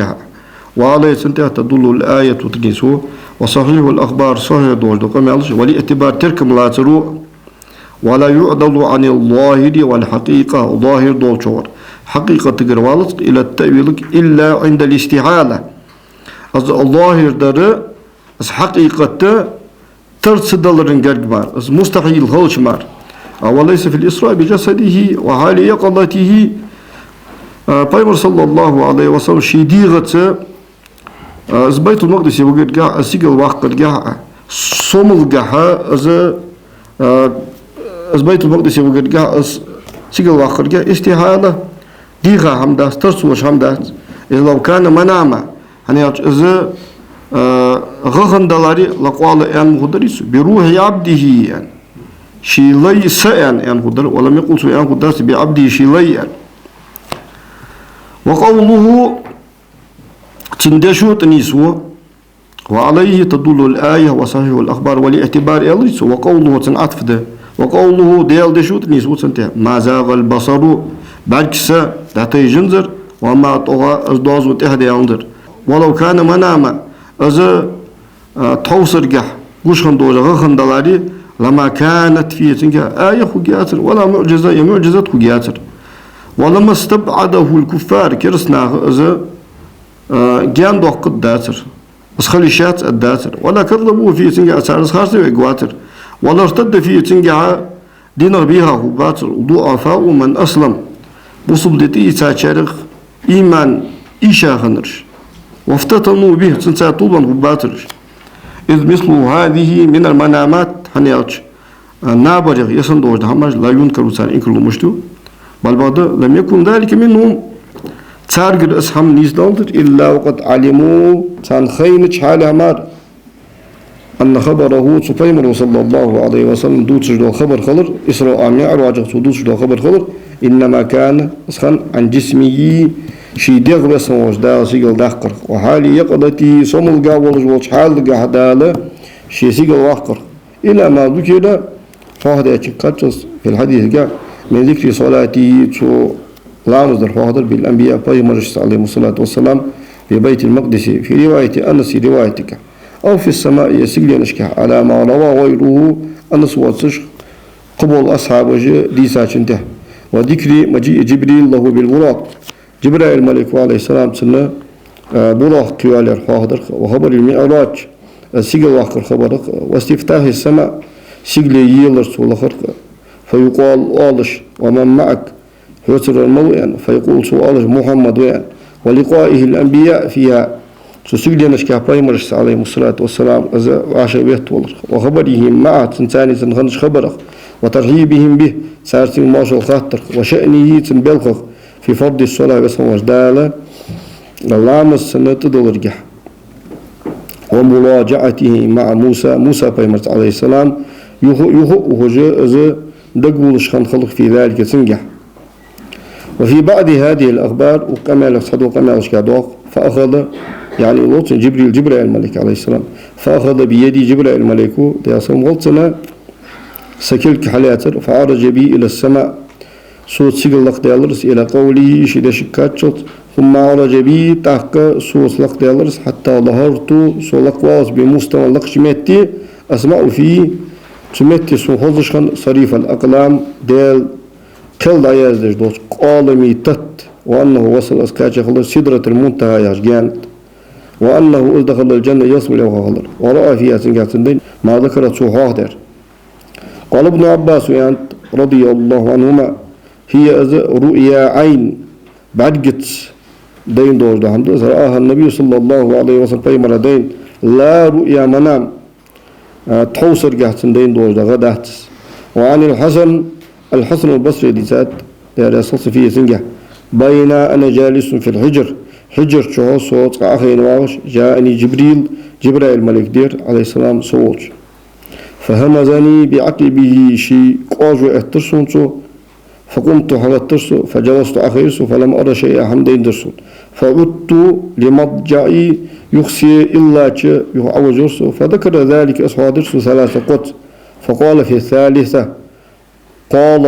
وعليه سنتها تدل الآية تقيسه وصحيح الأخبار صحيح دوج ولإعتبار تركم لا تروح ولا يعدل عن الظاهر والحقيقة ظاهر دوج حقيقة تقروالت إلى التأويل إلا عند الاستحالة الظاهر دار حقيقة ترصدلرن جرجمار مستحيل هولشمار وليس في الإسراء بجسده وحال يقظته پیغمبر صلى الله عليه وسلم شديغة بيت المقدس وقت جاء سيقل وقت جاء صومل جاء بيت المقدس وقت جاء سيقل وقت جاء استحالة ديغا حمداس ترسوش حمداس إذا لو كان مناما يعني إذا غخن دلاري لقوال أن مقدرس بروح عبده يعني شي ليس أن مقدر ولم يقل سو أن مقدرس بعبده شي لي يعني وقوله تندشو تنيسو وعليه تدل الآية وصحيح الأخبار ولإعتبار أليس وقوله تنعطف ده وقوله ديال دشو تنيسو تنتهي ما زاغ البصر بعكسة تحتي جنزر وما طغى أزدوز وتهدي ينظر ولو كان مناما إذا توصر جح وش خندوجة غخندلاري لما كانت فيه تنكا آية خجياتر ولا معجزة يا معجزة خجياتر ولما استبعده الكفار كرسنا إذا جان دوق الداتر بس خليشات الداتر ولا كذبوا فيه تنكا أسعار خارسي وإقواتر ولا ارتد فيه تنكا دينر بيها خباتر وضعفاء من أسلم بصبدتي تاشارخ إيمان إيشا خنرش وافتتنوا به تنسى طوبا خباترش إذ مثل هذه من المنامات هنيالش نابرغ يسندوش دهمش لا ينكر سان إنكر مشتو بل بعد لم يكن ذلك منهم تارجر أسهم نيزدالدر إلا وقد علموا سان خينش حالها مار أن خبره سفيمر صلى الله عليه وسلم دوتش دو خبر خلر إسراء معراج دوتش دو خبر خلر إنما كان أسخن عن جسمه شي ديغ بس دا سيقل داخر وحالي يقضتي صمل قاولج والشحال قاعدالة شي سيقل واخر إلى ما ذكر فهذا يتقدس في الحديث قال من ذكر صلاته تو لا مصدر فهذا بالأنبياء فيمر عليه الصلاة والسلام في بيت المقدس في رواية أنس روايتك أو في السماء يسيقل نشكح على ما روى غيره أنس واتسش قبول أصحاب ديسا شنته وذكر مجيء جبريل له بالبراق جبرائيل الملك عليه السلام سنة براق كوالي الحاضر وخبر المعراج سيقل واخر خبرك واستفتاح السماء سيقل ييلرس والآخر فيقال آلش ومن معك يسر الموئن فيقول سؤالش محمد وين ولقائه الأنبياء فيها سيقل نشكا بايمرش عليه الصلاة والسلام عاشا بيت وخبرهم معه تنساني تنخنش خبرك وترهيبهم به سارسين ماشو خاطر وشأنه تنبلخ في فرض الصلاة بس وجدالة اللامس سنة دولرجح ومراجعته مع موسى بيمرت عليه السلام يخوه أز دقولش خان خلق في ذلك سنجح. وفي بعض هذه الأخبار وكما يصحد وكما يشكى فأخذ يعني لوط جبريل الملك عليه السلام فأخذ بيدي جبريل الملك يصوم غلطنا سكلك حلاتر فعرج بي إلى السماء صوت سيقل لق ديالرس إلى قوله شد شكاتشت ثم عرج بي تحق صوت لق ديالرس حتى ظهرت صلق واس بمستوى لق شميتي أسمع فيه شميتي صوحوزشخن صريف الأقلام ديال كل داياز دوت قالمي تت وأنه وصل أسكاتش خلص سدرة المنتهى يشجعت وأنه دخل الجنة يصل له خلر ورأى فيها سنجاتندين ما ذكرت صوحاه در. قال ابن عباس رضي الله عنهما هي رؤيا عين بعد جتس دين دوج ده حمد رآها النبي صلى الله عليه وسلم في مرتين لا رؤيا منام تحوصر جهتن دين دوج ده غدات. وعن الحسن البصري دي ذات ده صوت فيه سنجة بين أنا جالس في حجر شو صوت أخي واش جاءني جبريل الملك دير عليه السلام صوت فهمزني بعقبه شيء قاجو احترسون فقمت حلترسو فجلست أخيرسو فلم أرى شيئا حمدين درسون فعدت لمضجعي يخسي إلا يعوجرسو فذكر ذلك أصحادرسو ثلاثة قط فقال في الثالثة قال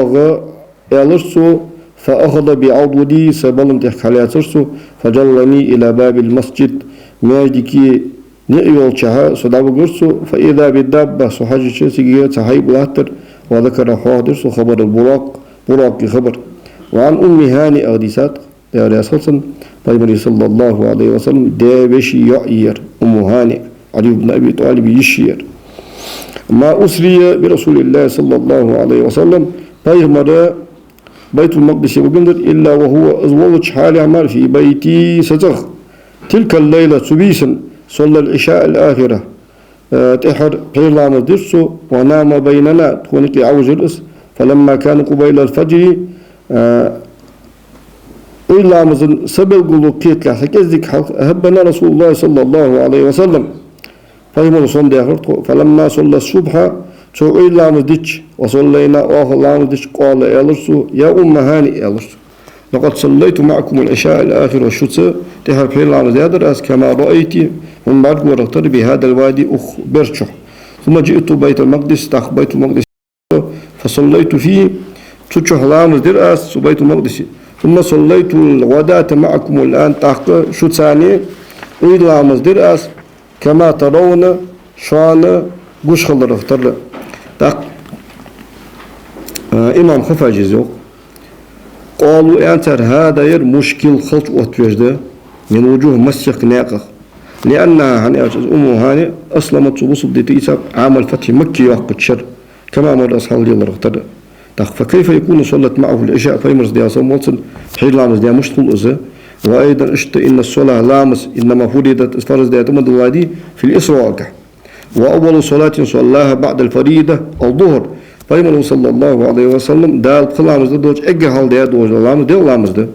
يالرسو فأخذ بعضدي سبلم تحكالياترسو فجلني إلى باب المسجد ماجدكي نئيول شها صداب قرسو فإذا بالدابة سحاجة سيجيه تحيب لاتر وذكر حوادرسو خبر براق خبر. وعن أم هاني أغديسات يا رسول الله صلى الله عليه وسلم دابشي يعير أم هاني علي بن أبي طالب يشير ما أسري برسول الله صلى الله عليه وسلم بيغمر بيت المقدس وقندر إلا وهو أزولج حال عمال في بيتي سجغ تلك الليلة سبيسا صلى العشاء الآخرة تحر قيلام درسو ونام بيننا تكونك عوج الأس فلما كان قبيل الفجر قيلام سبل قلو كيت لحكزك أهبنا رسول الله صلى الله عليه وسلم فهم صلى آخر فلما صلى الصبح قيلام ديش وصلينا آخر لام ديش قال يالرسو يا أم هاني يالرسو لقد صليت معكم العشاء الآخر والشتاء تحر قيلام زيادر أس كما رأيت من بعد ورقتر بهذا الوادي أخبرته ثم جئت بيت المقدس بيت المقدس فصليت فيه تشوح لام درأس بيت المقدس ثم صليت الغداة معكم الآن تحق شتاني ويد لام درأس كما ترون شان قش خلر اختر تحق إمام خفاجي قالوا أنتر هذا مشكل خلط وتوجده من وجوه مسك ناقخ لأنها هاني أم هاني أسلمت وصل ديتيسا عام الفتح مكي وقت شر كما مر أصحاب الله اختر فكيف يكون صلت معه العشاء فيمرز ديا صوم حين لامس ديا مشتغل أزه وأيضا اشت إن الصلاة لامس إنما فرضت اسفارز ديا تمد الوادي في الإسراء وأول صلاة صلاها بعد الفريدة الظهر فيمر صلى الله عليه وسلم دال قلامز دوج أجه حال ديا دوج لامس ديا لامس ده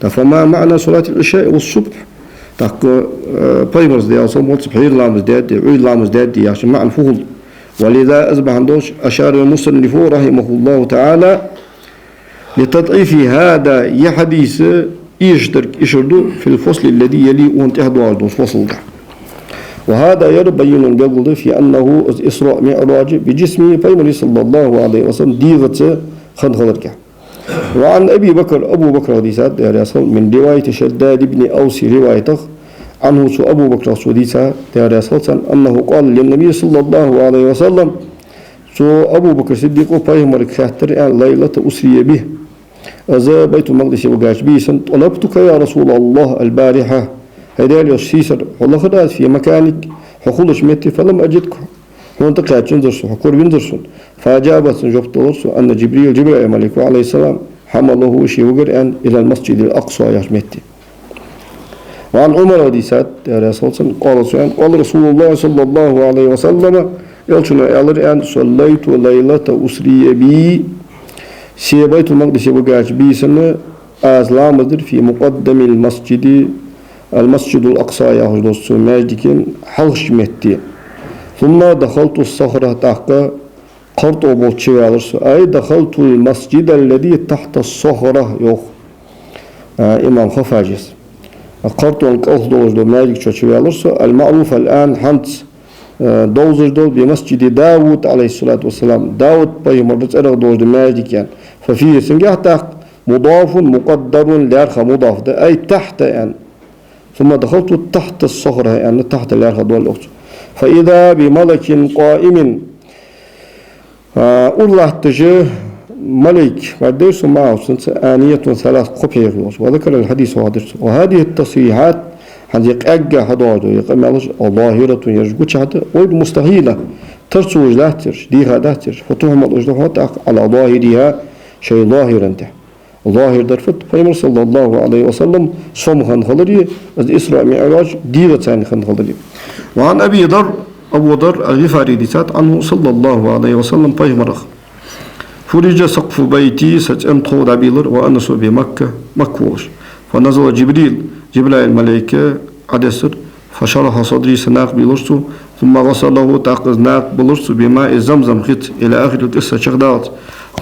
فما معنى صلاة العشاء والصبح تاك بايمرز ديا صوم صبحير لامز ديد عيد لامز ديد عشان مع الفضل ولذا أصبح عندوش أشار المصنف رحمه الله تعالى لتضعيف هذا يحديث يشردو في الفصل الذي يلي وانتهدوا على الفصل ده وهذا يبين قبل في أنه إسراء معراج بجسمه بايمر صلى الله عليه وسلم ديغة خنخلرك. وعن أبو بكر حديثات من رواية شداد بن أوس روايته عنه أبو بكر حديثة أنه قال للنبي صلى الله عليه وسلم أبو بكر صديق بايمر كاتر ليلة أسري به أذا بيت المقدس وقاش بيسا طلبتك يا رسول الله البارحة هذا السيسر والله خدات في مكانك حقولش متي فلم أجدك هون تقعد جنزرسو حقور بنزرسو فأجابت جبت ورسو أن جبريل الملك عليه السلام حمله شي وقرأن إلى المسجد الأقصى يشمتي. وعن عمر حديثات قال رسول الله صلى الله عليه وسلم يلشنا أن صليت ليلة أسري بي سي بيت المقدس وقاش بي سنة أزلا مصدر في مقدم المسجد الأقصى يهجد ماجدكين حلش متي ثم دخلت الصخرة تحت قرط أبو تشيالرس أي دخلت المسجد الذي تحت الصخرة يوخ إمام خفاجس قرط القصد وجد مالك تشيالرس المعروف الآن حنت دوزر دول بمسجد داود عليه الصلاة والسلام داود بيمرت أرغ دوزر مالك يعني ففيه سنجاه مضاف مقدر لارخ مضاف أي تحت يعني ثم دخلت تحت الصخرة يعني تحت لارخ دول الأخت فإذا بملك قائم الله تجاه ملك بعديش معه آنية ثلاث قبير وذكر الحديث وهذه التصريحات حديق أجا هذا يقول ظاهرة يجوز هذا مستحيلة ترسوج لا ترش ديها لا ترش فتهم الأجنحة على ظاهرها شيء ظاهر أنت ظاهر درفت فيمر صلى الله عليه وسلم صمخا خلري الإسراء معراج ديرة ثاني خلري وعن أبي ذر الغفاري ديسات عنه صلى الله عليه وسلم فيمرخ فرج سقف بيتي سجن طود عبيلر وأنا سو بمكة مكوش فنزل جبريل الملائكة عدسر فشرح صدري سناق بلرسو ثم غسله تاقز ناق بلرسو بماء زمزم خط إلى آخر القصة شغدات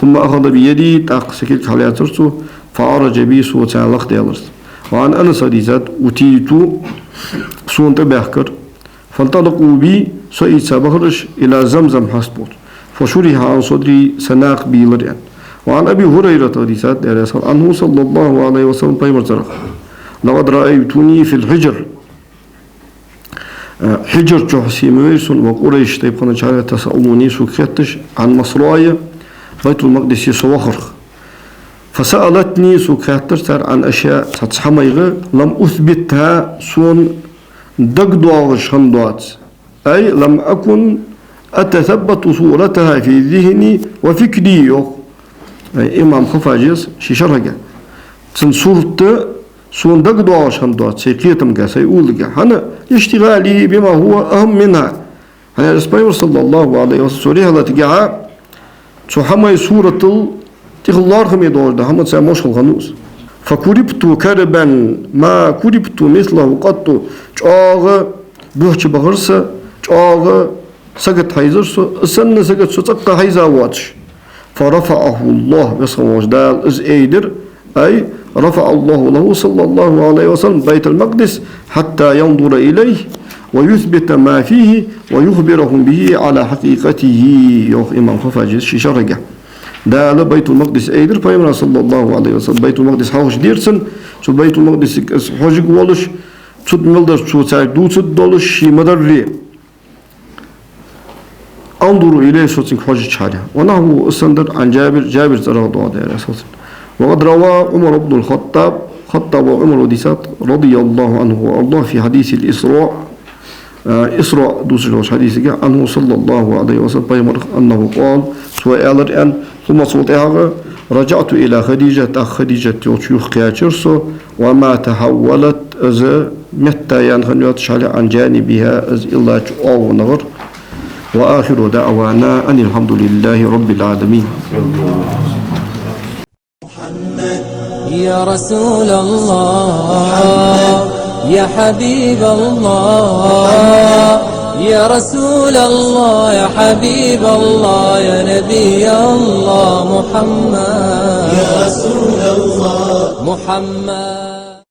ثم أخذ بيدي تاق سكيك حاليات رسو فعرج بي سوى تعلق ديالرس وعن أنس ديزات أتيتو سون تبهكر فانطلقوا بي سوئي سابخرش إلى زمزم حسبوت فشرح عن صدري سناق بيلر وعن أبي هريرة ديزات عنه صلى الله عليه وسلم بيمر زرق لقد رأيتني في الحجر حجر جحسي ميرسون وقريش تيبقنا شعر تسألوني سكتش عن مصرايا بيت المقدس سوخر فسألتني سكتش عن أشياء تتحميغ لم أثبتها سون دقدوغش هندوات أي لم أكن أتثبت صورتها في ذهني وفكري أي إمام خفاجيس شرقة صورت سون دقدوغش هندوات سيقيتم سيقول هنا اشتغالي بما هو أهم منها هنا الإسبايور صلى الله عليه وسلم سوريها لا تقع سوحمي سورة تغلار خمي دور ده هم تساموش الغنوس فكربت كربا ما كربت مثله قط جاغ بوحش بغرسة جاغ سقط حيزرس السنة سقط ستقى حيزا واتش فرفعه الله بصموش دال إز أيدر أي رفع الله له صلى الله عليه وسلم بيت المقدس حتى ينظر إليه ويثبت ما فيه ويخبرهم به على حقيقته يوخ إمام خفاجس شرقة دا بيت المقدس أيدر فيمنا صلى الله عليه وسلم بيت المقدس حوش ديرسن شو بيت المقدس حوش قولش تود ملدر شو ساعد دوسد دولش شي مدري انظروا إليه شو تنك حوش شارع ونحو السندر عن جابر زرع دعا دير أساسا وقد روى عمر بن الخطاب وعمر ديسات رضي الله عنه وأرضاه في حديث إسراء دوسر حديث عنه صلى الله عليه وسلم أنه قال سؤال الآن ثم صوتها رجعت إلى خديجة يوشيوخ كاتشرسو وما تحولت أز متى ينخنيات شالع عن جانبها أز إلا جؤوا نغر وآخر دعوانا أن الحمد لله رب العالمين يا رسول الله يا حبيب الله يا رسول الله يا حبيب الله يا نبي الله محمد يا رسول الله محمد